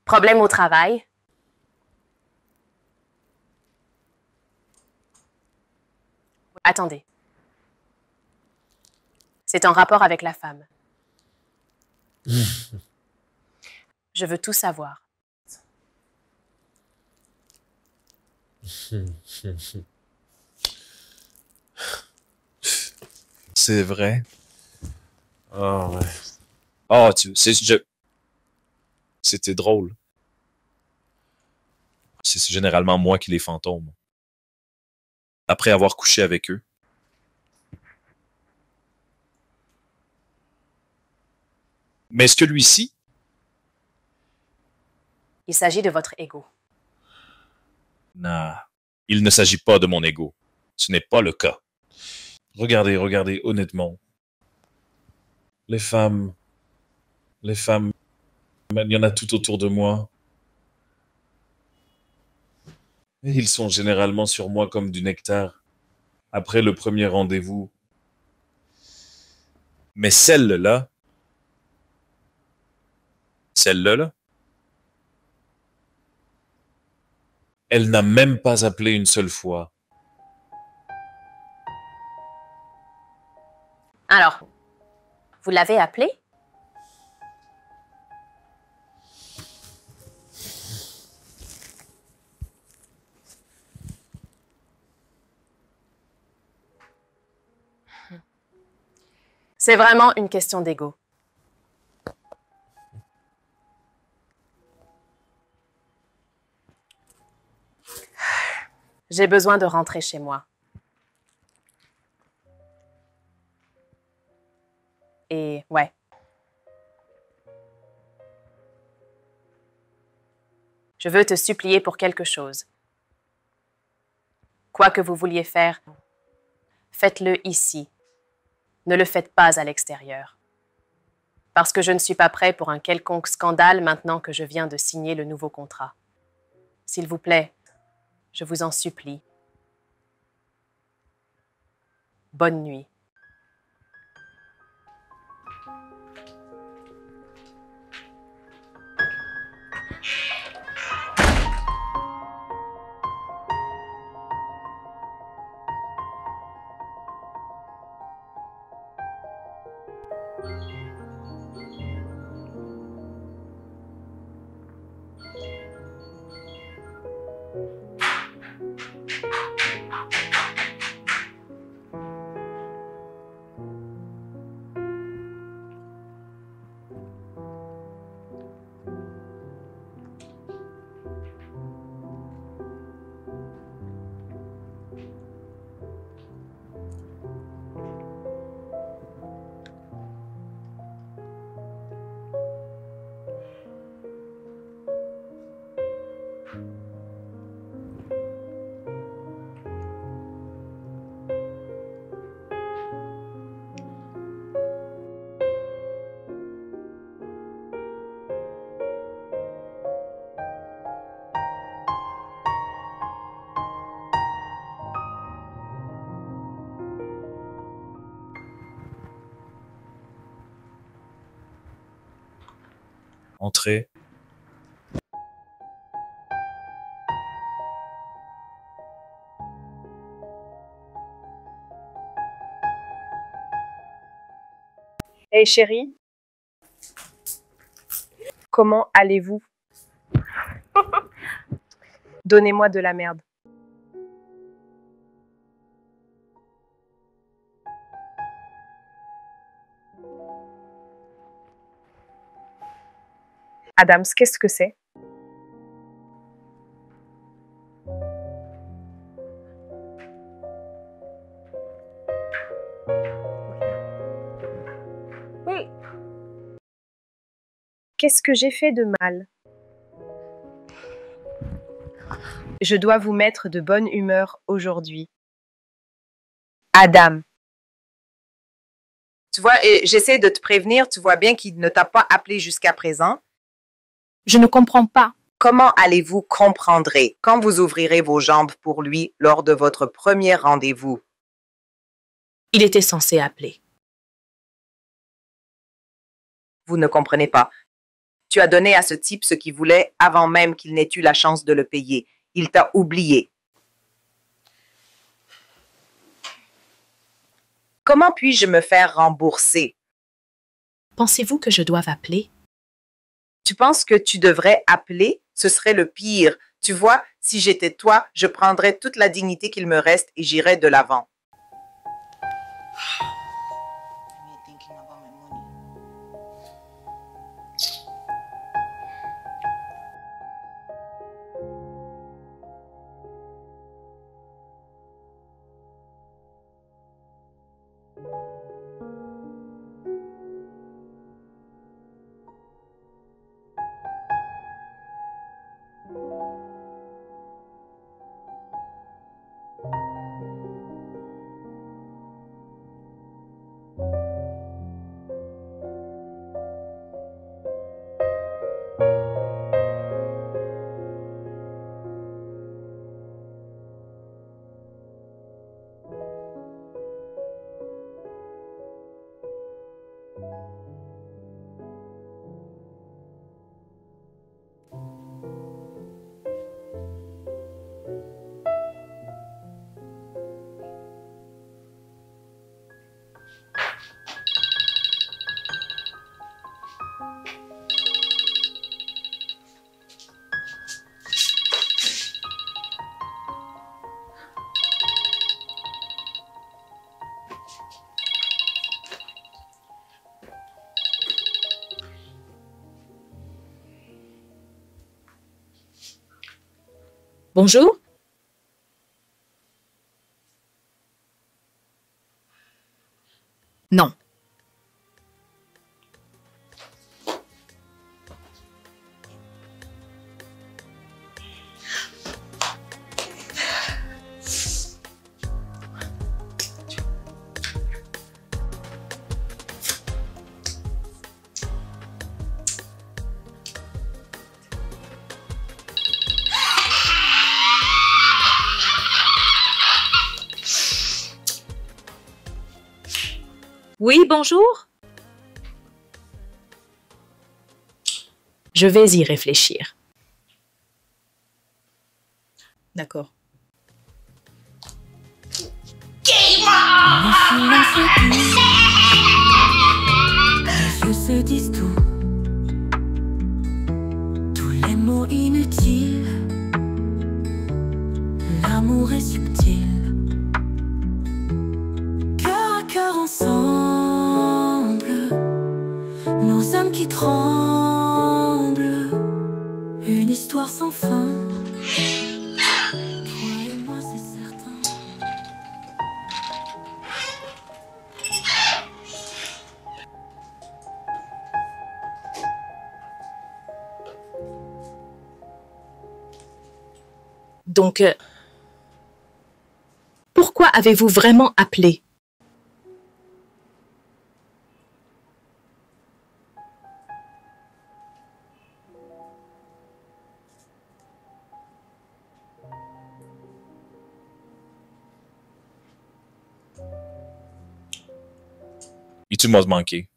Problème au travail? Attendez. C'est en rapport avec la femme. Je veux tout savoir. C'est vrai. Oh, ouais. Oh, c'était drôle. C'est généralement moi qui les fantôme. Après avoir couché avec eux. Mais est-ce que lui-ci? Il s'agit de votre ego. Non, il ne s'agit pas de mon ego. Ce n'est pas le cas. Regardez, honnêtement. Les femmes, il y en a tout autour de moi. Et ils sont généralement sur moi comme du nectar. Après le premier rendez-vous. Mais celle-là, elle n'a même pas appelé une seule fois. Alors, vous l'avez appelé? C'est vraiment une question d'ego. J'ai besoin de rentrer chez moi. Et ouais. Je veux te supplier pour quelque chose. Quoi que vous vouliez faire, faites-le ici. Ne le faites pas à l'extérieur. Parce que je ne suis pas prêt pour un quelconque scandale maintenant que je viens de signer le nouveau contrat. S'il vous plaît, je vous en supplie. Bonne nuit. Entrez. Hey chérie, comment allez-vous? Donnez-moi de la merde. Adams, qu'est-ce que c'est? Oui. Qu'est-ce que j'ai fait de mal? Je dois vous mettre de bonne humeur aujourd'hui. Adam. Tu vois, et j'essaie de te prévenir, tu vois bien qu'il ne t'a pas appelé jusqu'à présent. Je ne comprends pas. Comment allez-vous comprendrez quand vous ouvrirez vos jambes pour lui lors de votre premier rendez-vous? Il était censé appeler. Vous ne comprenez pas. Tu as donné à ce type ce qu'il voulait avant même qu'il n'ait eu la chance de le payer. Il t'a oublié. Comment puis-je me faire rembourser? Pensez-vous que je doive appeler? Tu penses que tu devrais appeler? Ce serait le pire. Tu vois, si j'étais toi, je prendrais toute la dignité qu'il me reste et j'irais de l'avant. Bonjour? Non. Oui, bonjour? Je vais y réfléchir. D'accord. Les yeux se disent tout, tous les mots inutiles. L'amour est subtil, cœur à cœur ensemble, nos âmes qui tremblent, une histoire sans fin. Toi et moi, c'est certain. Donc, pourquoi avez-vous vraiment appelé? Et tu m'as manqué.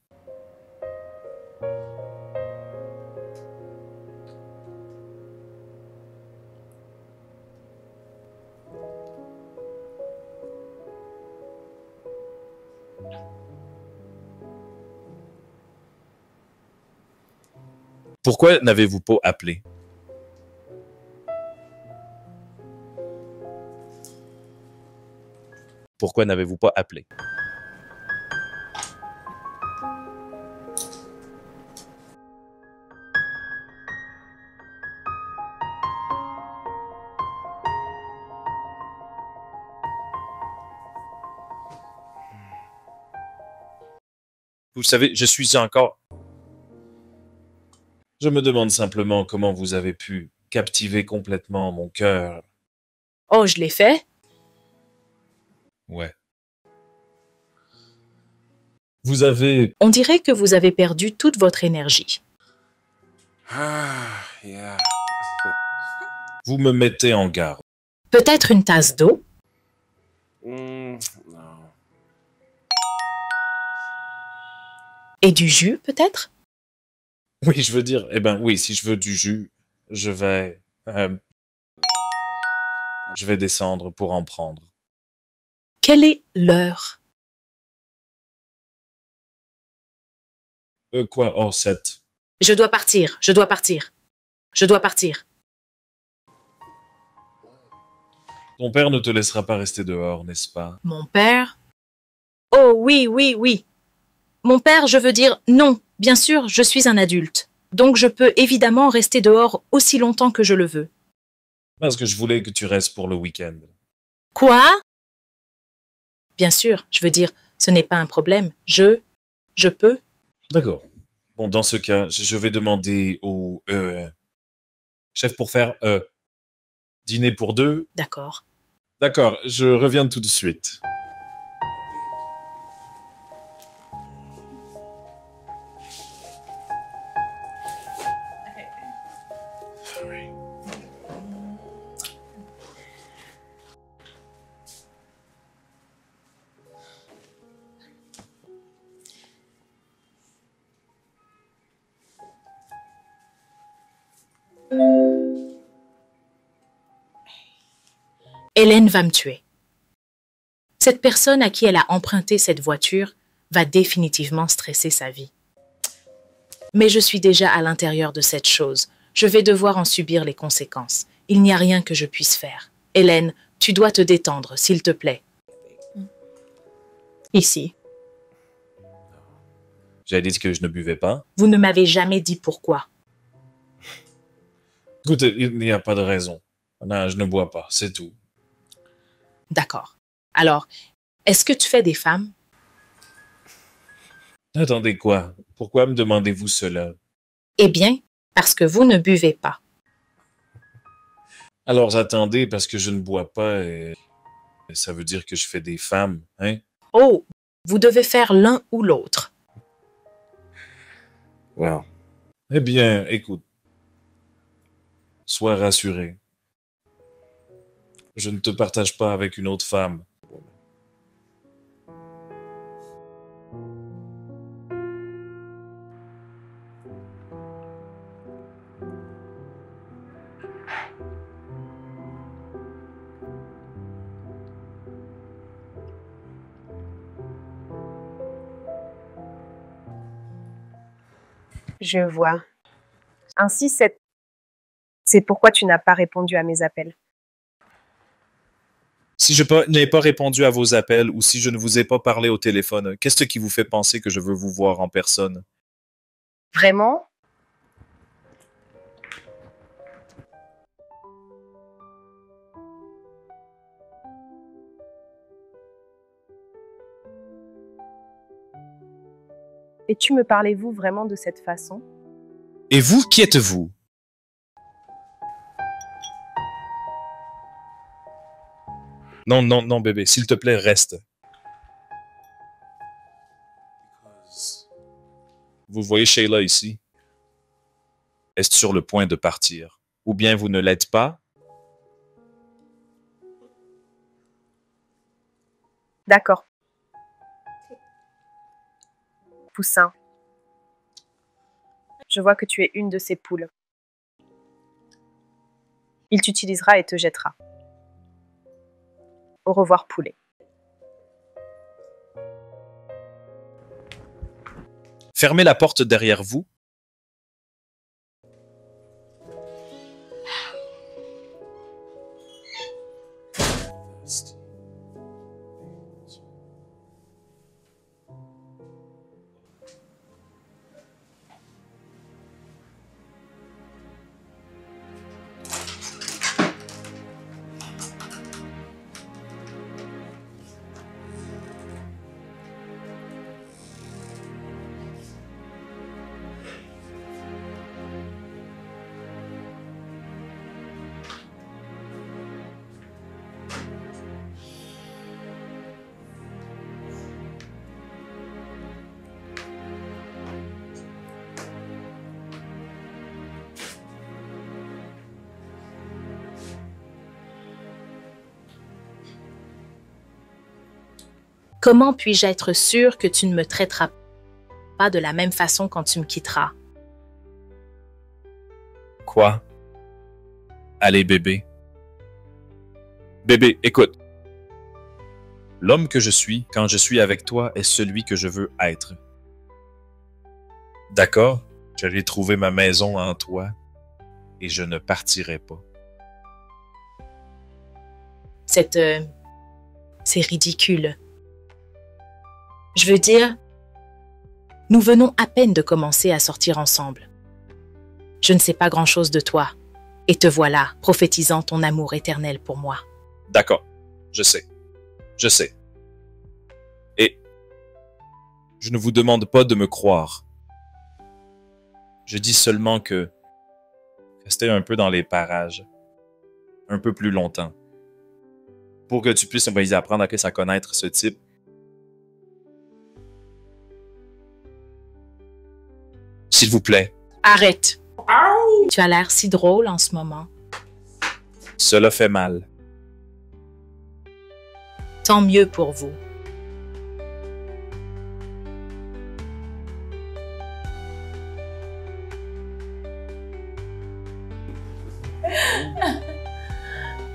Pourquoi n'avez-vous pas appelé? Pourquoi n'avez-vous pas appelé? Vous savez, je suis encore... Je me demande simplement comment vous avez pu captiver complètement mon cœur. Oh, je l'ai fait? Ouais. Vous avez... On dirait que vous avez perdu toute votre énergie. Vous me mettez en garde. Peut-être une tasse d'eau? Et du jus, peut-être? Oui, je veux dire, eh ben oui, si je veux du jus, je vais descendre pour en prendre. Quelle est l'heure? Quoi? Oh, 7. Je dois partir, je dois partir. Je dois partir. Ton père ne te laissera pas rester dehors, n'est-ce pas? Mon père? Oh oui, oui, oui. Mon père, je veux dire, non. Bien sûr, je suis un adulte. Donc je peux évidemment rester dehors aussi longtemps que je le veux. Parce que je voulais que tu restes pour le week-end. Quoi? Bien sûr, je veux dire, ce n'est pas un problème. Je peux. D'accord. Bon, dans ce cas, je vais demander au chef pour faire dîner pour deux. D'accord. D'accord, je reviens tout de suite. Hélène va me tuer. Cette personne à qui elle a emprunté cette voiture va définitivement stresser sa vie. Mais je suis déjà à l'intérieur de cette chose. Je vais devoir en subir les conséquences. Il n'y a rien que je puisse faire. Hélène, tu dois te détendre, s'il te plaît. Ici. J'ai dit que je ne buvais pas. Vous ne m'avez jamais dit pourquoi. Écoute, il n'y a pas de raison. Non, je ne bois pas, c'est tout. D'accord. Alors, est-ce que tu fais des femmes? Attendez quoi? Pourquoi me demandez-vous cela? Eh bien, parce que vous ne buvez pas. Alors attendez, parce que je ne bois pas, et ça veut dire que je fais des femmes, hein? Oh, vous devez faire l'un ou l'autre. Wow. Eh bien, écoute. Sois rassuré. Je ne te partage pas avec une autre femme. Je vois. Ainsi, c'est pourquoi tu n'as pas répondu à mes appels. Si je n'ai pas répondu à vos appels ou si je ne vous ai pas parlé au téléphone, qu'est-ce qui vous fait penser que je veux vous voir en personne? Vraiment? Et tu me parlez-vous vraiment de cette façon? Et vous, qui êtes-vous? Non, non, non, bébé, s'il te plaît, reste. Vous voyez Sheila ici? Est sur le point de partir. Ou bien vous ne l'êtes pas? D'accord. Poussin. Je vois que tu es une de ces poules. Il t'utilisera et te jettera. Au revoir, poulet. Fermez la porte derrière vous. Comment puis-je être sûre que tu ne me traiteras pas de la même façon quand tu me quitteras? Quoi? Allez, bébé. Bébé, écoute. L'homme que je suis, quand je suis avec toi, est celui que je veux être. D'accord? J'allais trouver ma maison en toi et je ne partirai pas. C'est ridicule. Je veux dire, nous venons à peine de commencer à sortir ensemble. Je ne sais pas grand-chose de toi, et te voilà, prophétisant ton amour éternel pour moi. D'accord, je sais. Je sais. Et je ne vous demande pas de me croire. Je dis seulement que restez un peu dans les parages, un peu plus longtemps, pour que tu puisses apprendre à connaître ce type. S'il vous plaît. Arrête. Tu as l'air si drôle en ce moment. Cela fait mal. Tant mieux pour vous.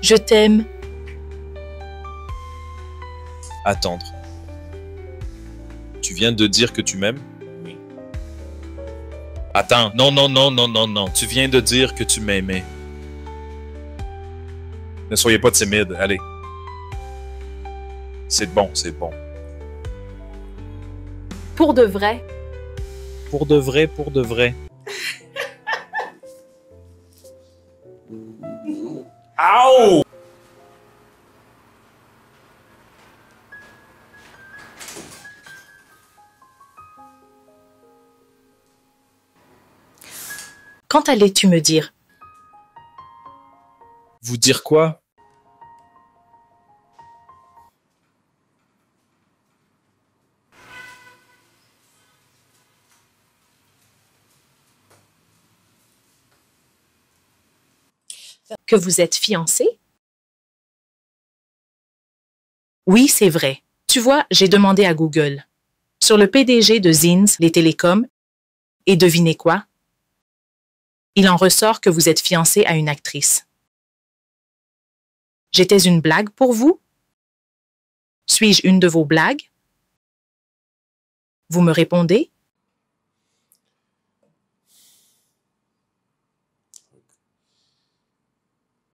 Je t'aime. Attendre. Tu viens de dire que tu m'aimes? Oui. Attends, non, non, non, non, non, non. Tu viens de dire que tu m'aimais. Ne soyez pas timide, allez. C'est bon, c'est bon. Pour de vrai? Pour de vrai, pour de vrai. Ow! Quand allais-tu me dire? Vous dire quoi? Que vous êtes fiancé? Oui, c'est vrai. Tu vois, j'ai demandé à Google. Sur le PDG de Zins, les télécoms, et devinez quoi? Il en ressort que vous êtes fiancé à une actrice. J'étais une blague pour vous? Suis-je une de vos blagues? Vous me répondez?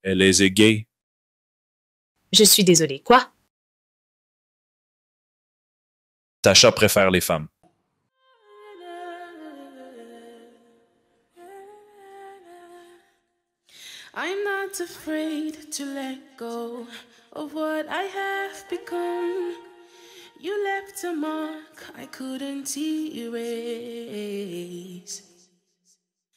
Elle est gay. Je suis désolée. Quoi? Tasha préfère les femmes. I'm not afraid to let go of what I have become. You left a mark I couldn't erase.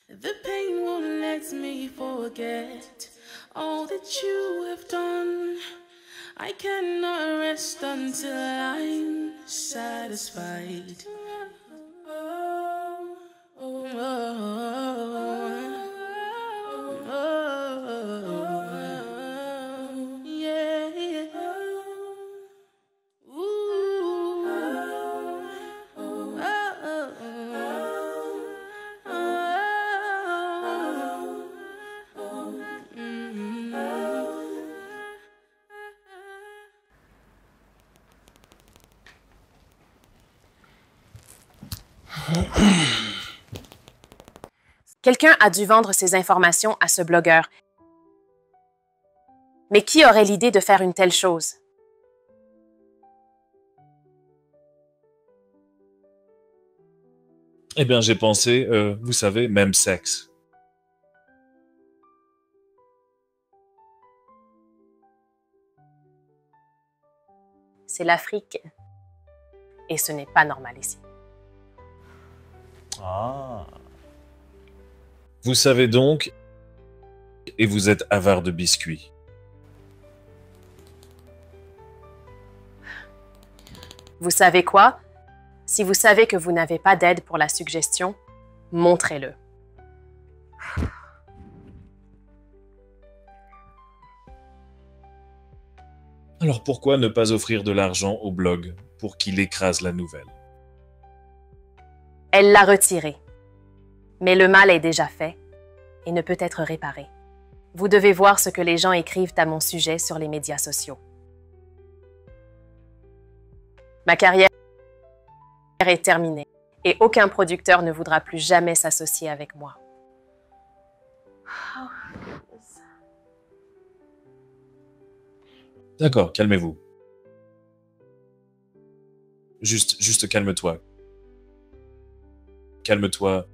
The pain won't let me forget all that you have done. I cannot rest until I'm satisfied. Yeah, yeah. Quelqu'un a dû vendre ces informations à ce blogueur. Mais qui aurait l'idée de faire une telle chose? Eh bien, j'ai pensé, vous savez, même sexe. C'est l'Afrique. Et ce n'est pas normal ici. Ah. Vous savez donc, et vous êtes avare de biscuits. Vous savez quoi? Si vous savez que vous n'avez pas d'aide pour la suggestion, montrez-le. Alors pourquoi ne pas offrir de l'argent au blog pour qu'il écrase la nouvelle? Elle l'a retiré. Mais le mal est déjà fait et ne peut être réparé. Vous devez voir ce que les gens écrivent à mon sujet sur les médias sociaux. Ma carrière est terminée et aucun producteur ne voudra plus jamais s'associer avec moi. D'accord, calmez-vous. Juste calme-toi. Calme-toi.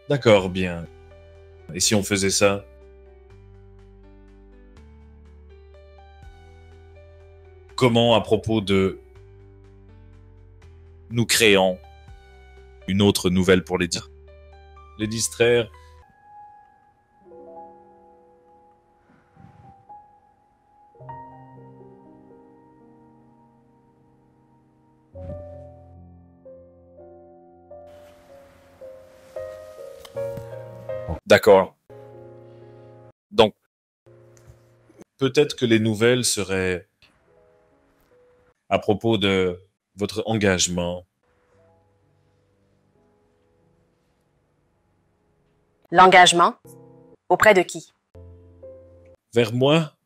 D'accord, bien. Et si on faisait ça? Comment, à propos de nous créant une autre nouvelle pour les dire? Les distraire? D'accord. Donc, peut-être que les nouvelles seraient à propos de votre engagement. L'engagement? Auprès de qui? Vers moi?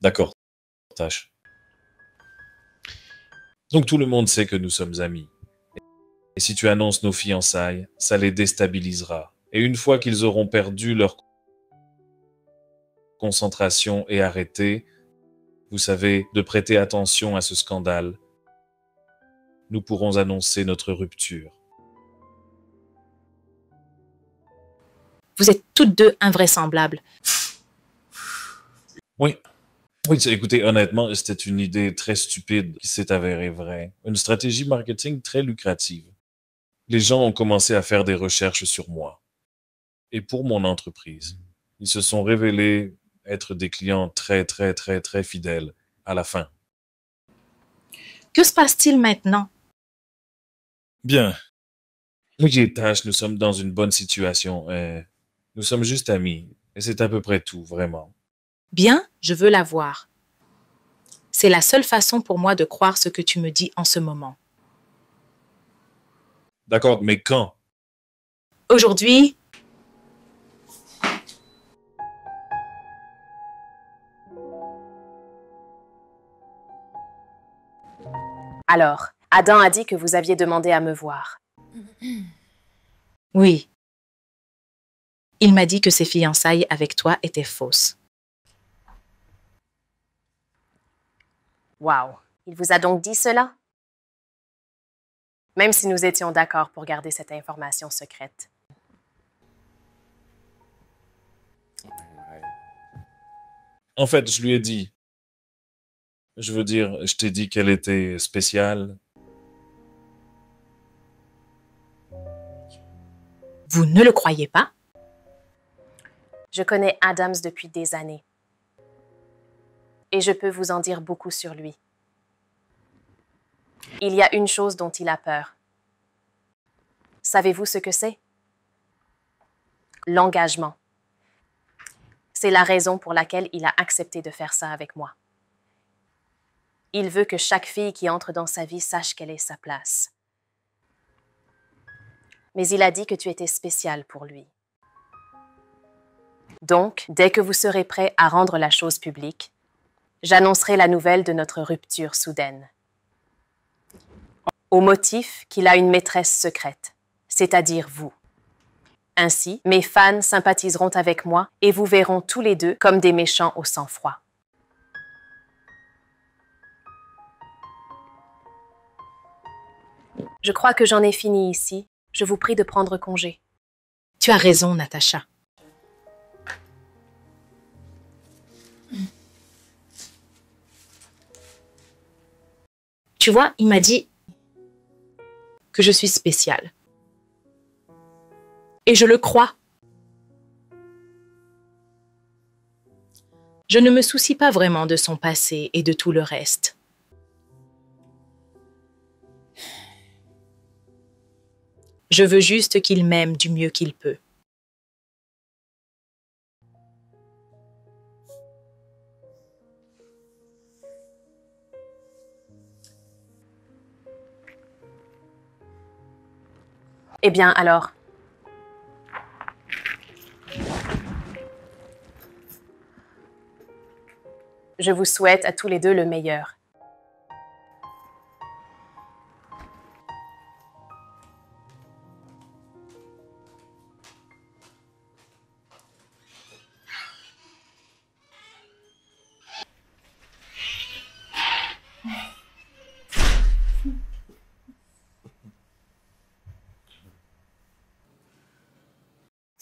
D'accord, tâche. Donc tout le monde sait que nous sommes amis. Et si tu annonces nos fiançailles, ça les déstabilisera. Et une fois qu'ils auront perdu leur concentration et arrêté, vous savez, de prêter attention à ce scandale, nous pourrons annoncer notre rupture. Vous êtes toutes deux invraisemblables. Oui. Oui, écoutez, honnêtement, c'était une idée très stupide qui s'est avérée vraie. Une stratégie marketing très lucrative. Les gens ont commencé à faire des recherches sur moi et pour mon entreprise. Ils se sont révélés être des clients très fidèles à la fin. Que se passe-t-il maintenant? Bien. Oui, Tash, nous sommes dans une bonne situation. Nous sommes juste amis. Et c'est à peu près tout, vraiment. Bien, je veux la voir. C'est la seule façon pour moi de croire ce que tu me dis en ce moment. D'accord, mais quand? Aujourd'hui, Alors, Adam a dit que vous aviez demandé à me voir. oui. Il m'a dit que ses fiançailles avec toi étaient fausses. Wow. Il vous a donc dit cela? Même si nous étions d'accord pour garder cette information secrète. En fait, je lui ai dit. Je veux dire, je t'ai dit qu'elle était spéciale. Vous ne le croyez pas? Je connais Adams depuis des années. Et je peux vous en dire beaucoup sur lui. Il y a une chose dont il a peur. Savez-vous ce que c'est? L'engagement. C'est la raison pour laquelle il a accepté de faire ça avec moi. Il veut que chaque fille qui entre dans sa vie sache quelle est sa place. Mais il a dit que tu étais spécial pour lui. Donc, dès que vous serez prêt à rendre la chose publique, j'annoncerai la nouvelle de notre rupture soudaine. Au motif qu'il a une maîtresse secrète, c'est-à-dire vous. Ainsi, mes fans sympathiseront avec moi et vous verront tous les deux comme des méchants au sang-froid. Je crois que j'en ai fini ici. Je vous prie de prendre congé. Tu as raison, Natacha. Tu vois, il m'a dit que je suis spéciale. Et je le crois. Je ne me soucie pas vraiment de son passé et de tout le reste. Je veux juste qu'il m'aime du mieux qu'il peut. Eh bien, alors. Je vous souhaite à tous les deux le meilleur.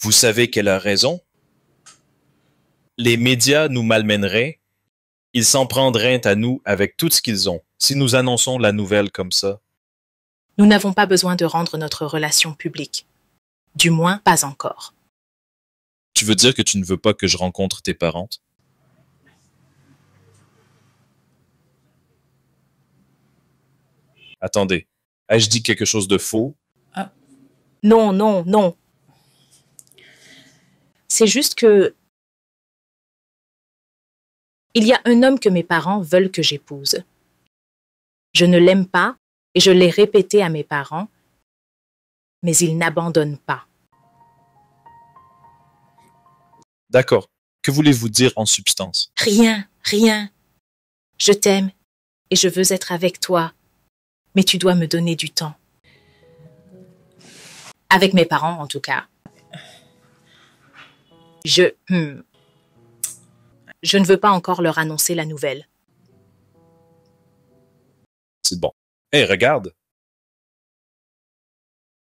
Vous savez qu'elle a raison? Les médias nous malmèneraient. Ils s'en prendraient à nous avec tout ce qu'ils ont, si nous annonçons la nouvelle comme ça. Nous n'avons pas besoin de rendre notre relation publique. Du moins, pas encore. Tu veux dire que tu ne veux pas que je rencontre tes parents? Attendez, ai-je dit quelque chose de faux? Non, non, non. C'est juste que il y a un homme que mes parents veulent que j'épouse. Je ne l'aime pas et je l'ai répété à mes parents, mais ils n'abandonnent pas. D'accord. Que voulez-vous dire en substance? Rien, rien. Je t'aime et je veux être avec toi, mais tu dois me donner du temps. Avec mes parents, en tout cas. Je ne veux pas encore leur annoncer la nouvelle. C'est bon. Hé, regarde!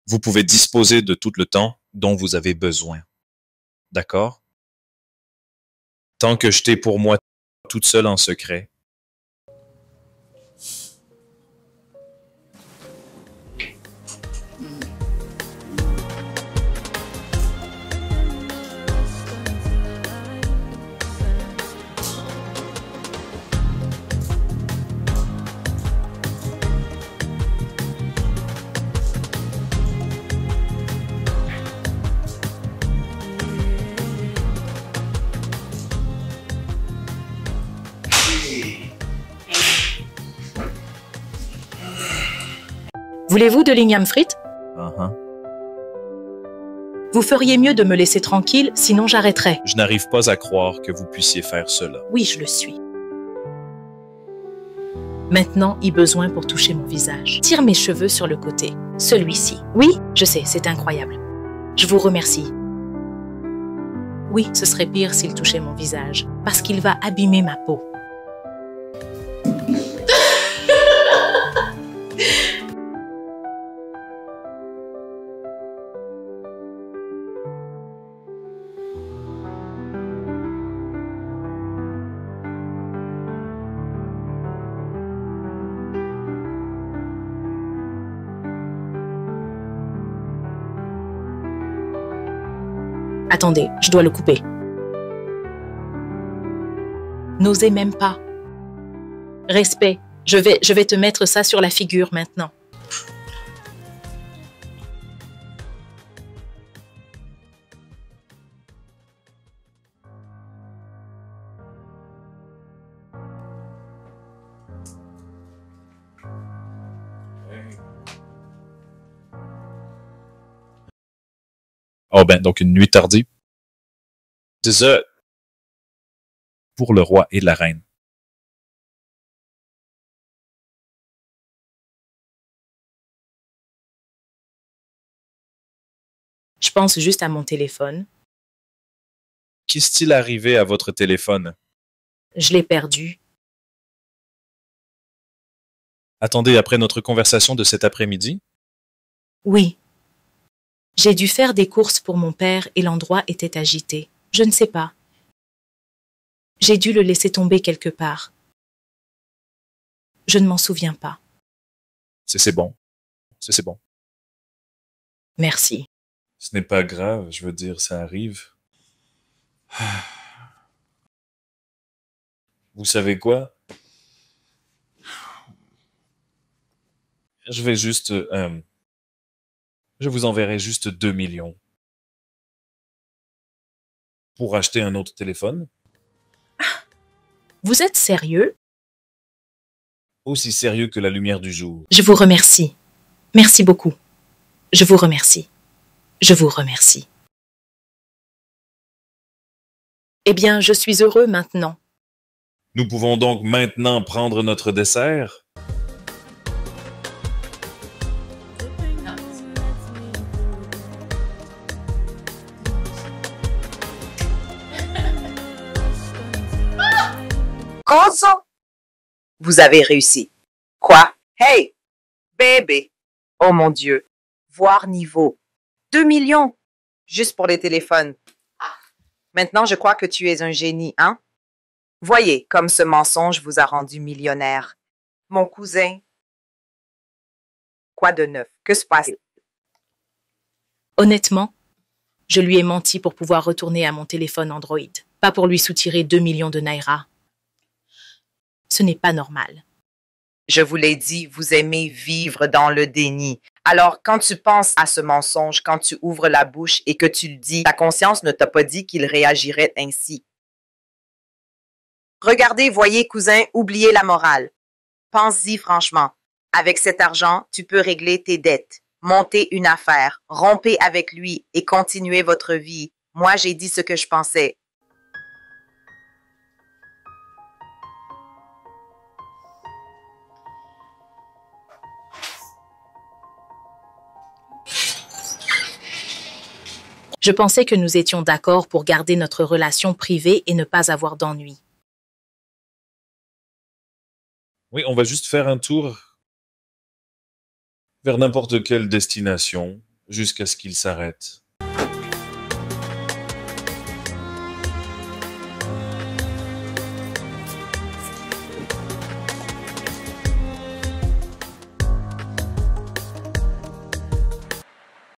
Vous pouvez disposer de tout le temps dont vous avez besoin. D'accord? Tant que je t'ai pour moi toute seule en secret. Voulez-vous de l'igname frite? Uh-huh. Vous feriez mieux de me laisser tranquille, sinon j'arrêterai. Je n'arrive pas à croire que vous puissiez faire cela. Oui, je le suis. Maintenant, il besoin pour toucher mon visage. Tire mes cheveux sur le côté. Celui-ci. Oui, je sais, c'est incroyable. Je vous remercie. Oui, ce serait pire s'il touchait mon visage, parce qu'il va abîmer ma peau. Attendez, je dois le couper. N'osez même pas. Respect, je vais te mettre ça sur la figure maintenant. Oh ben, donc une nuit tardive. C'est ça pour le roi et la reine. Je pense juste à mon téléphone. Qu'est-il arrivé à votre téléphone? Je l'ai perdu. Attendez, après notre conversation de cet après-midi? Oui. J'ai dû faire des courses pour mon père et l'endroit était agité. Je ne sais pas. J'ai dû le laisser tomber quelque part. Je ne m'en souviens pas. C'est bon. C'est bon. Merci. Ce n'est pas grave, je veux dire, ça arrive. Vous savez quoi? Je vais juste... je vous enverrai juste 2 millions. Pour acheter un autre téléphone. Vous êtes sérieux? Aussi sérieux que la lumière du jour. Je vous remercie. Merci beaucoup. Je vous remercie. Je vous remercie. Eh bien, je suis heureux maintenant. Nous pouvons donc maintenant prendre notre dessert? Cosa? Vous avez réussi. Quoi? Hey, bébé. Oh mon Dieu. Voir niveau. 2 millions. Juste pour les téléphones. Maintenant, je crois que tu es un génie, hein? Voyez comme ce mensonge vous a rendu millionnaire. Mon cousin. Quoi de neuf? Que se passe-t-il? Honnêtement, je lui ai menti pour pouvoir retourner à mon téléphone Android, pas pour lui soutirer 2 millions de naira. Ce n'est pas normal. Je vous l'ai dit, vous aimez vivre dans le déni. Alors, quand tu penses à ce mensonge, quand tu ouvres la bouche et que tu le dis, ta conscience ne t'a pas dit qu'il réagirait ainsi. Regardez, voyez, cousin, oubliez la morale. Pense-y franchement. Avec cet argent, tu peux régler tes dettes, monter une affaire, rompez avec lui et continuer votre vie. Moi, j'ai dit ce que je pensais. Je pensais que nous étions d'accord pour garder notre relation privée et ne pas avoir d'ennui. Oui, on va juste faire un tour vers n'importe quelle destination jusqu'à ce qu'il s'arrête.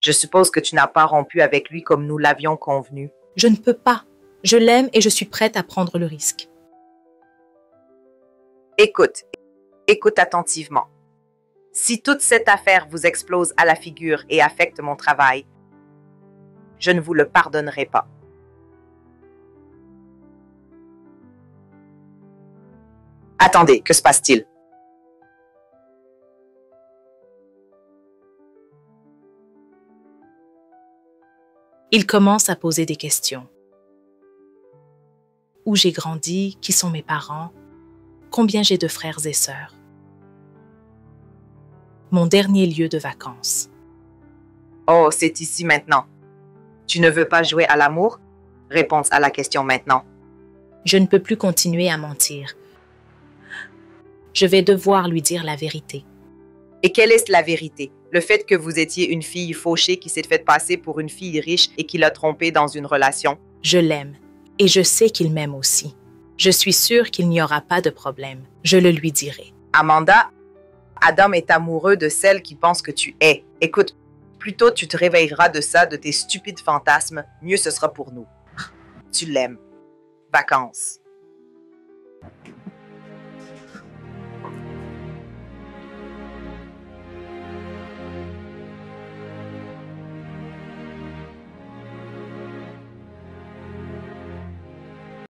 Je suppose que tu n'as pas rompu avec lui comme nous l'avions convenu. Je ne peux pas. Je l'aime et je suis prête à prendre le risque. Écoute attentivement. Si toute cette affaire vous explose à la figure et affecte mon travail, je ne vous le pardonnerai pas. Attendez, que se passe-t-il? Il commence à poser des questions. Où j'ai grandi, qui sont mes parents, combien j'ai de frères et sœurs. Mon dernier lieu de vacances. Oh, c'est ici maintenant. Tu ne veux pas jouer à l'amour? Réponse à la question maintenant. Je ne peux plus continuer à mentir. Je vais devoir lui dire la vérité. Et quelle est la vérité? Le fait que vous étiez une fille fauchée qui s'est faite passer pour une fille riche et qui l'a trompée dans une relation? Je l'aime et je sais qu'il m'aime aussi. Je suis sûre qu'il n'y aura pas de problème. Je le lui dirai. Amanda, Adam est amoureux de celle qui pense que tu es. Écoute, Plus tôt tu te réveilleras de ça, de tes stupides fantasmes, mieux ce sera pour nous. Tu l'aimes. Vacances.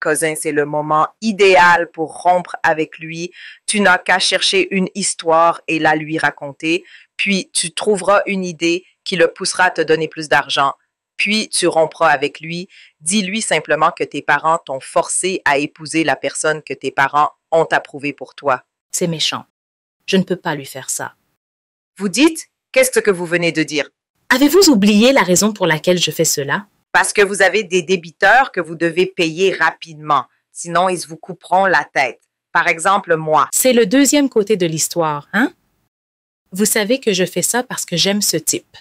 Cousin, c'est le moment idéal pour rompre avec lui. Tu n'as qu'à chercher une histoire et la lui raconter, puis tu trouveras une idée qui le poussera à te donner plus d'argent. Puis tu rompras avec lui. Dis-lui simplement que tes parents t'ont forcé à épouser la personne que tes parents ont approuvée pour toi. C'est méchant. Je ne peux pas lui faire ça. Vous dites, qu'est-ce que vous venez de dire? Avez-vous oublié la raison pour laquelle je fais cela? Parce que vous avez des débiteurs que vous devez payer rapidement. Sinon, ils vous couperont la tête. Par exemple, moi. C'est le deuxième côté de l'histoire, hein? Vous savez que je fais ça parce que j'aime ce type.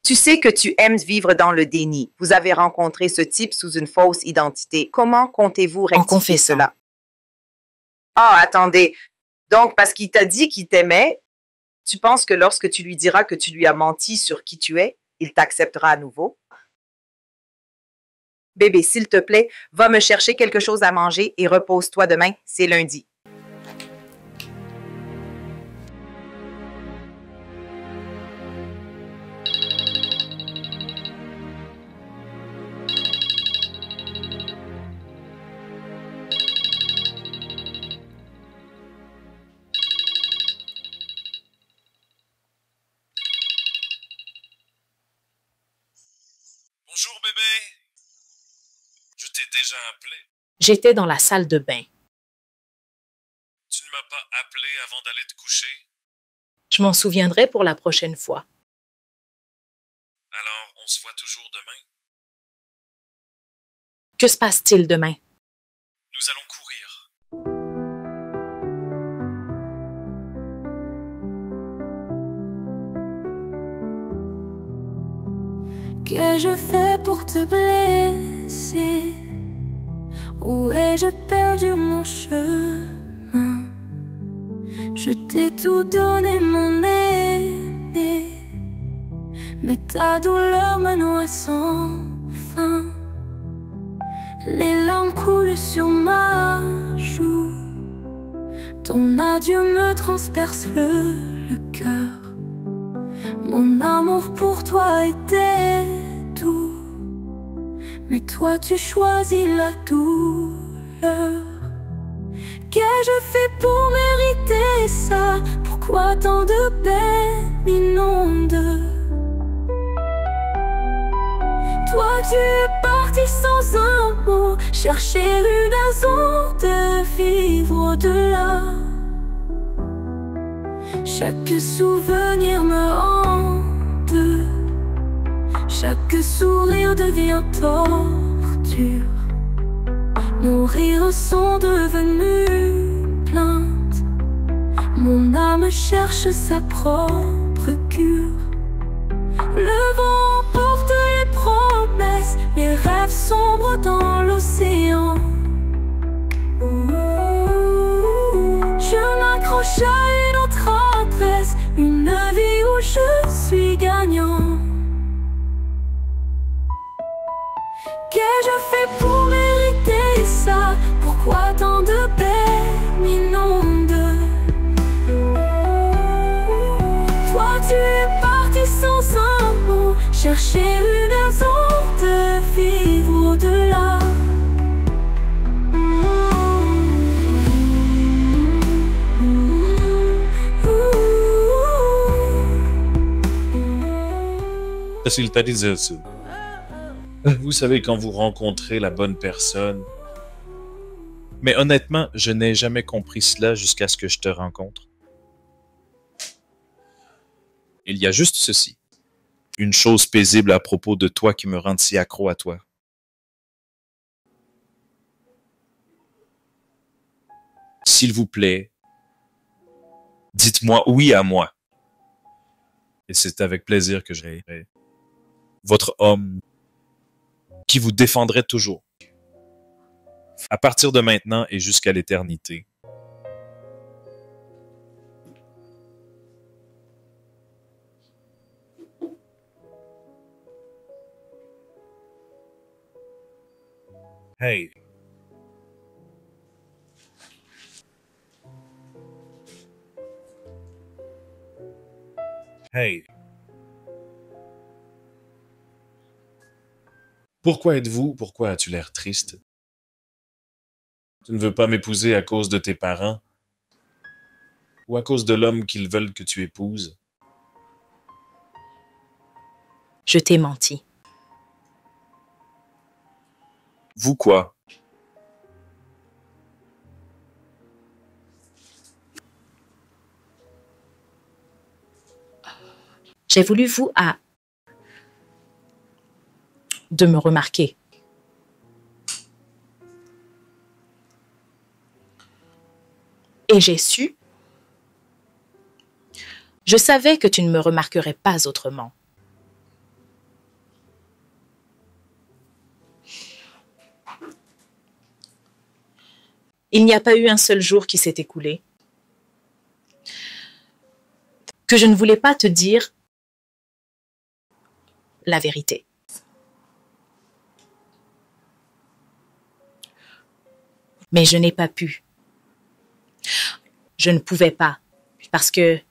Tu sais que tu aimes vivre dans le déni. Vous avez rencontré ce type sous une fausse identité. Comment comptez-vous rectifier cela? Ah, attendez. Donc, parce qu'il t'a dit qu'il t'aimait, tu penses que lorsque tu lui diras que tu lui as menti sur qui tu es, il t'acceptera à nouveau? Bébé, s'il te plaît, va me chercher quelque chose à manger et repose-toi demain, c'est lundi. Bonjour bébé. Je t'ai déjà appelé. J'étais dans la salle de bain. Tu ne m'as pas appelé avant d'aller te coucher? Je m'en souviendrai pour la prochaine fois. Alors, on se voit toujours demain? Que se passe-t-il demain? Nous allons courir. Qu'ai-je fait pour te blesser? Où ai-je perdu mon chemin? Je t'ai tout donné, mon aîné, mais ta douleur me noie sans fin. Les larmes coulent sur ma joue. Ton adieu me transperce le cœur. Mon amour pour toi était doux, mais toi tu choisis la douleur. Qu'ai-je fait pour mériter ça? Pourquoi tant de peine m'inonde? Toi tu es parti sans un mot, chercher une raison de vivre au-delà. Chaque souvenir me hante, chaque sourire devient torture. Nos rires sont devenus plaintes. Mon âme cherche sa propre cure. Le vent porte les promesses, les rêves sombres dans l'océan. Je m'accroche à une autre adresse, une vie où je suis gagnant. Qu'ai-je fait pour mériter ça? Pourquoi tant de peine m'inonde? Toi tu es parti sans un mot, chercher une raison de vivre au-delà. Vous savez, quand vous rencontrez la bonne personne. Mais honnêtement, je n'ai jamais compris cela jusqu'à ce que je te rencontre. Il y a juste ceci. Une chose paisible à propos de toi qui me rend si accro à toi. S'il vous plaît, dites-moi oui à moi. Et c'est avec plaisir que je serai votre homme qui vous défendrait toujours. À partir de maintenant et jusqu'à l'éternité. Hey. Hey. Pourquoi êtes-vous? Pourquoi as-tu l'air triste? Tu ne veux pas m'épouser à cause de tes parents? Ou à cause de l'homme qu'ils veulent que tu épouses? Je t'ai menti. Vous quoi? J'ai voulu de me remarquer. Et j'ai su. Je savais que tu ne me remarquerais pas autrement. Il n'y a pas eu un seul jour qui s'est écoulé que je ne voulais pas te dire la vérité. Mais je n'ai pas pu. Je ne pouvais pas, parce que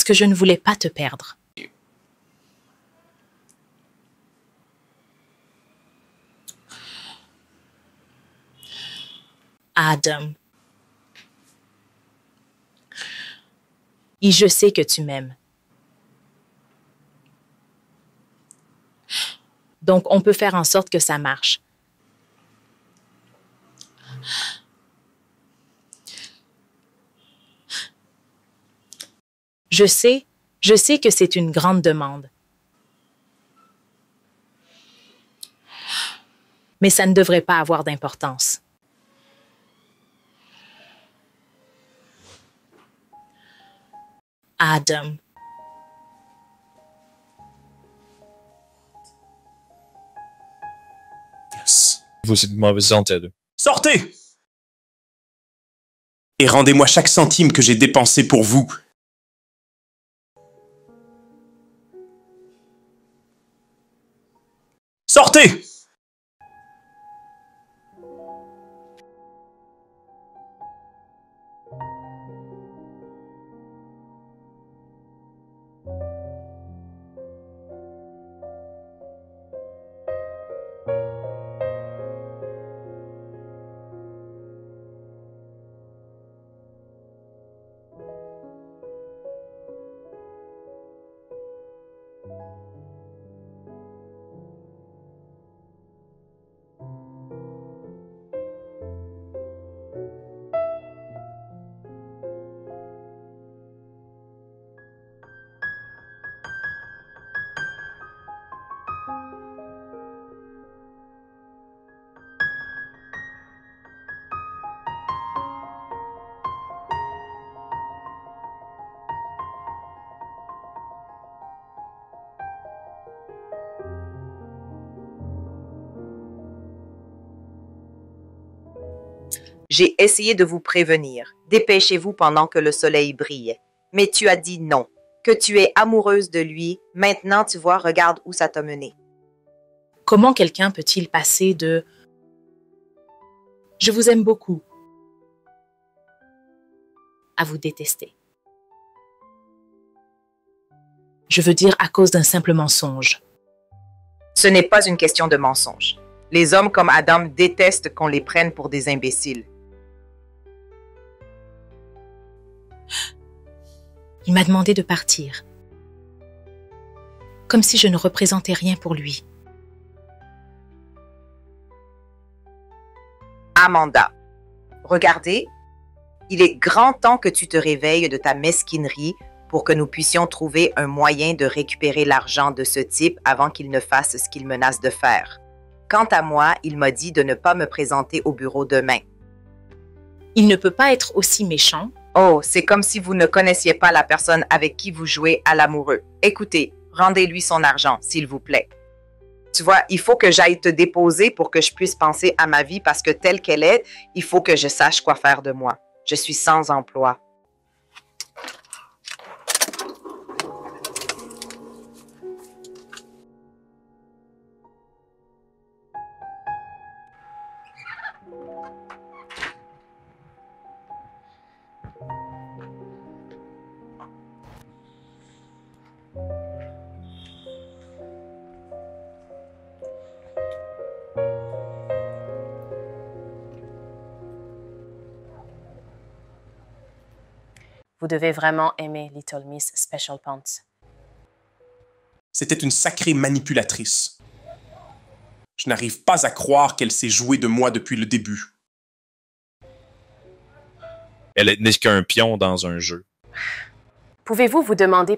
je ne voulais pas te perdre. Adam. Et je sais que tu m'aimes. Donc, on peut faire en sorte que ça marche. Je sais que c'est une grande demande. Mais ça ne devrait pas avoir d'importance. Adam. Yes. Vous êtes mauvais santé. Sortez! Et rendez-moi chaque centime que j'ai dépensé pour vous. Sortez! J'ai essayé de vous prévenir. Dépêchez-vous pendant que le soleil brille. Mais tu as dit non. Que tu es amoureuse de lui. Maintenant, tu vois, regarde où ça t'a mené. Comment quelqu'un peut-il passer de « je vous aime beaucoup » à vous détester? Je veux dire à cause d'un simple mensonge. Ce n'est pas une question de mensonge. Les hommes comme Adam détestent qu'on les prenne pour des imbéciles. Il m'a demandé de partir. Comme si je ne représentais rien pour lui. Amanda, regardez, il est grand temps que tu te réveilles de ta mesquinerie pour que nous puissions trouver un moyen de récupérer l'argent de ce type avant qu'il ne fasse ce qu'il menace de faire. Quant à moi, il m'a dit de ne pas me présenter au bureau demain. Il ne peut pas être aussi méchant. Oh, c'est comme si vous ne connaissiez pas la personne avec qui vous jouez à l'amoureux. Écoutez, rendez-lui son argent, s'il vous plaît. Tu vois, il faut que j'aille te déposer pour que je puisse penser à ma vie parce que telle qu'elle est, il faut que je sache quoi faire de moi. Je suis sans emploi. Vous devez vraiment aimer Little Miss Special Pants. C'était une sacrée manipulatrice. Je n'arrive pas à croire qu'elle s'est jouée de moi depuis le début. Elle n'est qu'un pion dans un jeu. Pouvez-vous vous demander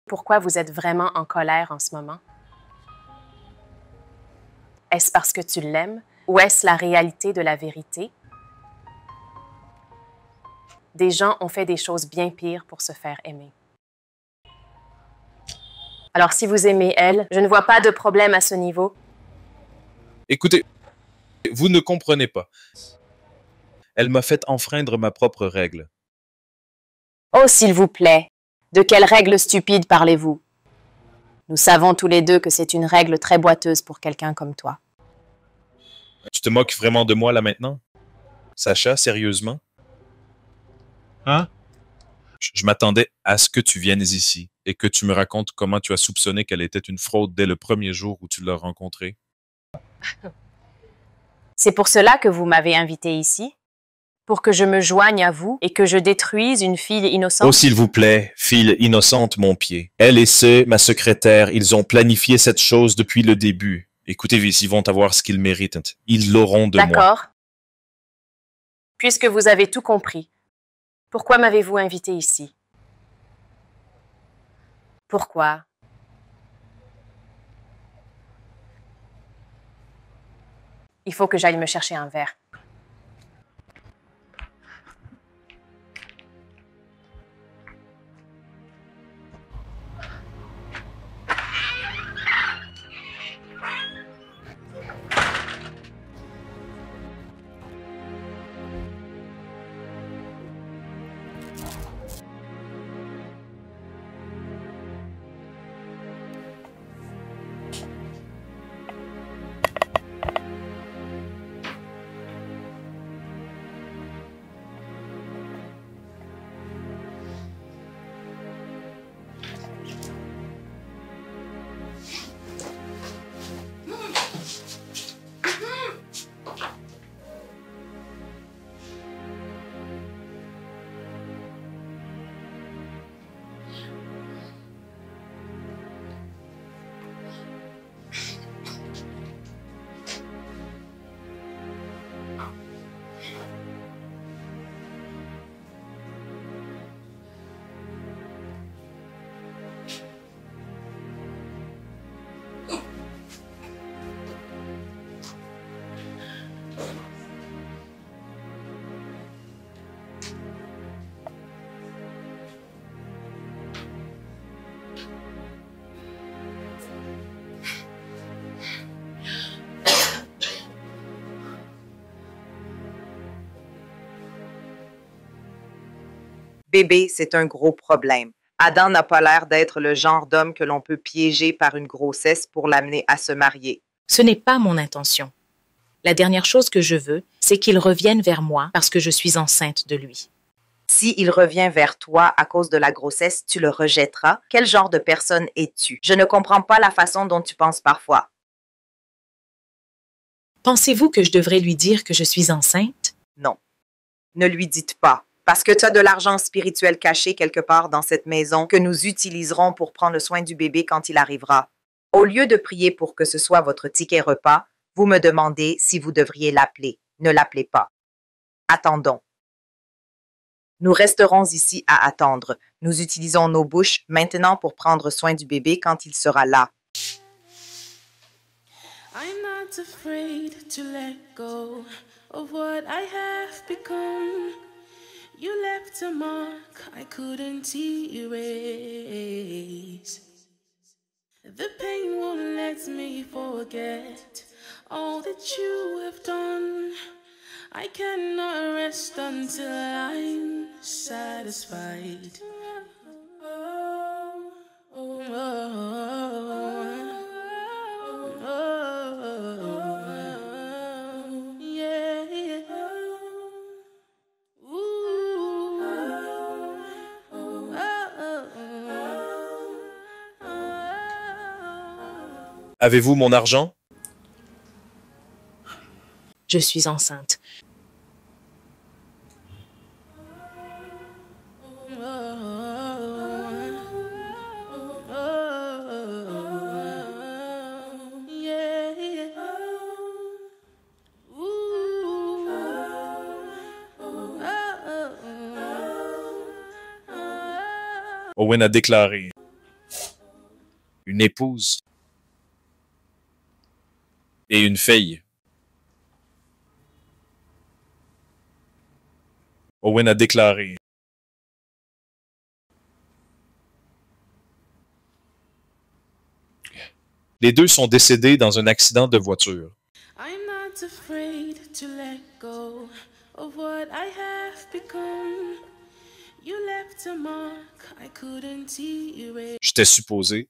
pourquoi vous êtes vraiment en colère en ce moment? Est-ce parce que tu l'aimes ou est-ce la réalité de la vérité? Des gens ont fait des choses bien pires pour se faire aimer. Alors si vous aimez elle, je ne vois pas de problème à ce niveau. Écoutez, vous ne comprenez pas. Elle m'a fait enfreindre ma propre règle. Oh, s'il vous plaît, de quelle règle stupide parlez-vous? Nous savons tous les deux que c'est une règle très boiteuse pour quelqu'un comme toi. Tu te moques vraiment de moi là maintenant? Sacha, sérieusement? Hein? Je m'attendais à ce que tu viennes ici et que tu me racontes comment tu as soupçonné qu'elle était une fraude dès le premier jour où tu l'as rencontrée. C'est pour cela que vous m'avez invité ici? Pour que je me joigne à vous et que je détruise une fille innocente? Oh, s'il vous plaît, fille innocente, mon pied. Elle et ma secrétaire, ils ont planifié cette chose depuis le début. Écoutez, ils vont avoir ce qu'ils méritent. Ils l'auront de moi. D'accord. Puisque vous avez tout compris, pourquoi m'avez-vous invité ici? Pourquoi? Il faut que j'aille me chercher un verre. Bébé, c'est un gros problème. Adam n'a pas l'air d'être le genre d'homme que l'on peut piéger par une grossesse pour l'amener à se marier. Ce n'est pas mon intention. La dernière chose que je veux, c'est qu'il revienne vers moi parce que je suis enceinte de lui. Si il revient vers toi à cause de la grossesse, tu le rejetteras. Quel genre de personne es-tu? Je ne comprends pas la façon dont tu penses parfois. Pensez-vous que je devrais lui dire que je suis enceinte? Non. Ne lui dites pas. Parce que tu as de l'argent spirituel caché quelque part dans cette maison que nous utiliserons pour prendre soin du bébé quand il arrivera. Au lieu de prier pour que ce soit votre ticket repas, vous me demandez si vous devriez l'appeler. Ne l'appelez pas. Attendons. Nous resterons ici à attendre. Nous utilisons nos bouches maintenant pour prendre soin du bébé quand il sera là. I'm not afraid to let go of what I have become. You left a mark I couldn't erase. The pain won't let me forget all that you have done. I cannot rest until I'm satisfied. Avez-vous mon argent? Je suis enceinte. Owen a déclaré une épouse et une fille. Owen a déclaré les deux sont décédés dans un accident de voiture. I'm not afraid to let go of what I have become. You left a mark I couldn't erase. J'étais supposé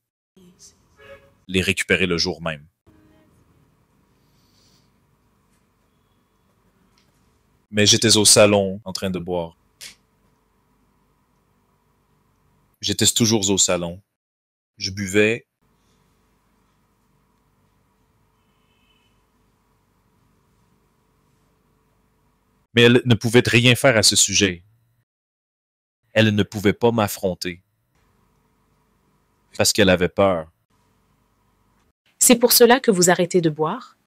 les récupérer le jour même. Mais j'étais au salon en train de boire. J'étais toujours au salon. Je buvais. Mais elle ne pouvait rien faire à ce sujet. Elle ne pouvait pas m'affronter. Parce qu'elle avait peur. C'est pour cela que vous arrêtez de boire?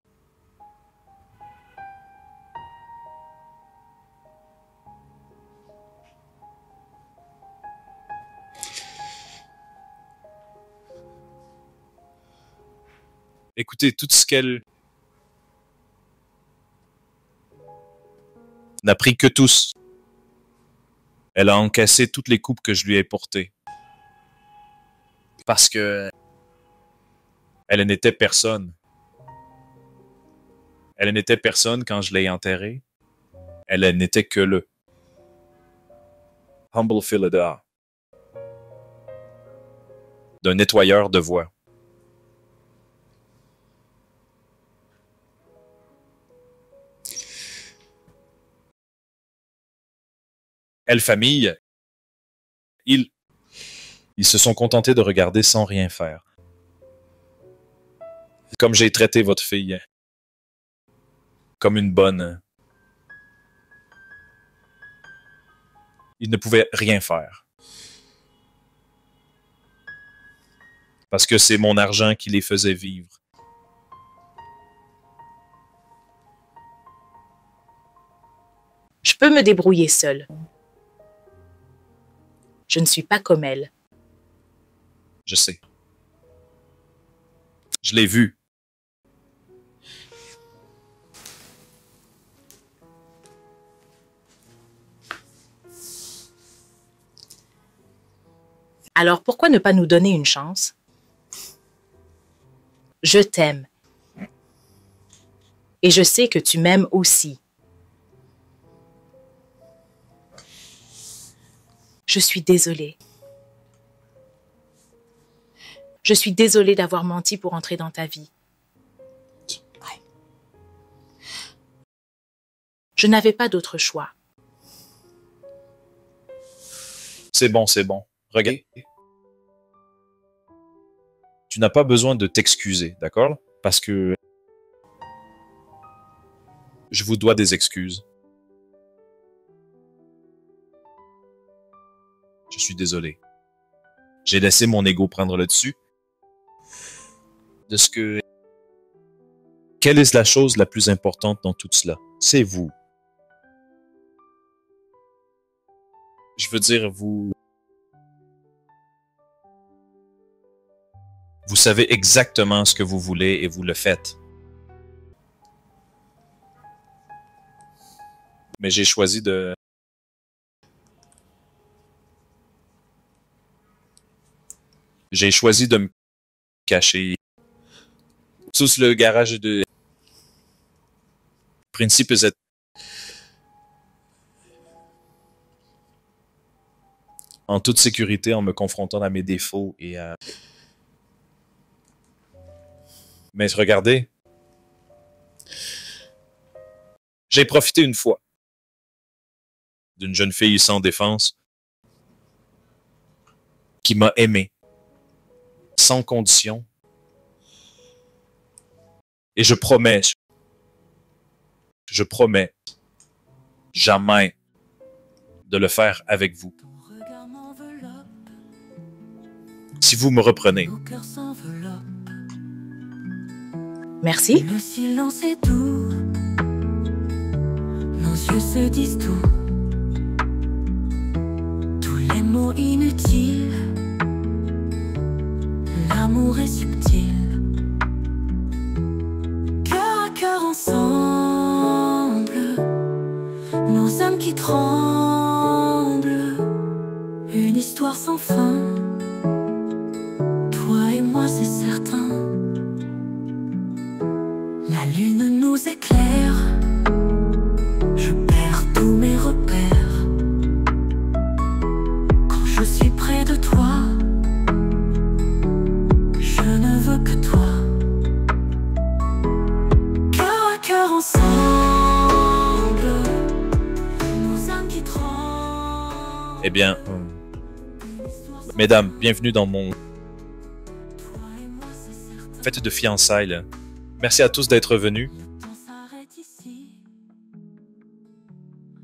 Écoutez, tout ce qu'elle n'a pris que tous. Elle a encaissé toutes les coupes que je lui ai portées. Parce que elle n'était personne. Elle n'était personne quand je l'ai enterrée. Elle n'était que le Humble Philida d'un nettoyeur de voix. Elle, famille, ils se sont contentés de regarder sans rien faire. Comme j'ai traité votre fille. Comme une bonne. Ils ne pouvaient rien faire. Parce que c'est mon argent qui les faisait vivre. Je peux me débrouiller seule. Je ne suis pas comme elle. Je sais. Je l'ai vu. Alors pourquoi ne pas nous donner une chance? Je t'aime. Et je sais que tu m'aimes aussi. Je suis désolée. Je suis désolée d'avoir menti pour entrer dans ta vie. Je n'avais pas d'autre choix. C'est bon, c'est bon. Regarde. Tu n'as pas besoin de t'excuser, d'accord? Parce que je vous dois des excuses. Je suis désolé. J'ai laissé mon ego prendre le dessus. De ce que... Quelle est la chose la plus importante dans tout cela? C'est vous. Je veux dire, vous... Vous savez exactement ce que vous voulez et vous le faites. Mais j'ai choisi de... J'ai choisi de me cacher sous le garage de... Principe Z. En toute sécurité, en me confrontant à mes défauts et à... Mais regardez, j'ai profité une fois d'une jeune fille sans défense qui m'a aimé, sans condition. Et je promets jamais de le faire avec vous. Si vous me reprenez. Merci. Le silence est doux. Nos yeux se disent tout. Tous les mots inutiles. ensemble, nos âmes qui tremblent, une histoire sans fin. Toi et moi, c'est certain. La lune nous éclaire, je perds tous mes repères. Quand je suis près de toi, je ne veux que toi. Cœur à cœur ensemble, nos âmes qui tremblent. Eh bien, mesdames, bienvenue dans mon fête de fiançailles, là. Merci à tous d'être venus.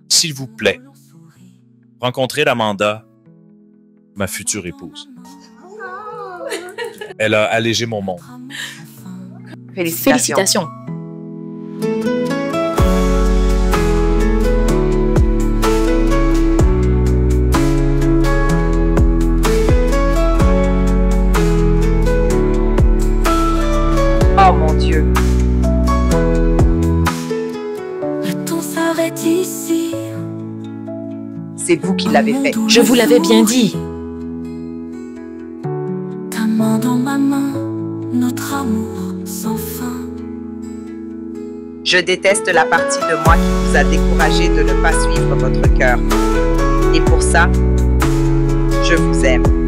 S'il vous plaît, rencontrez l'Amanda, ma future épouse. Elle a allégé mon monde. Félicitations. Oh mon Dieu. Le temps s'arrête ici. C'est vous qui l'avez fait. Je vous l'avais bien dit. Ta main dans ma main, notre amour sans fin. Je déteste la partie de moi qui vous a découragé de ne pas suivre votre cœur. Et pour ça, je vous aime.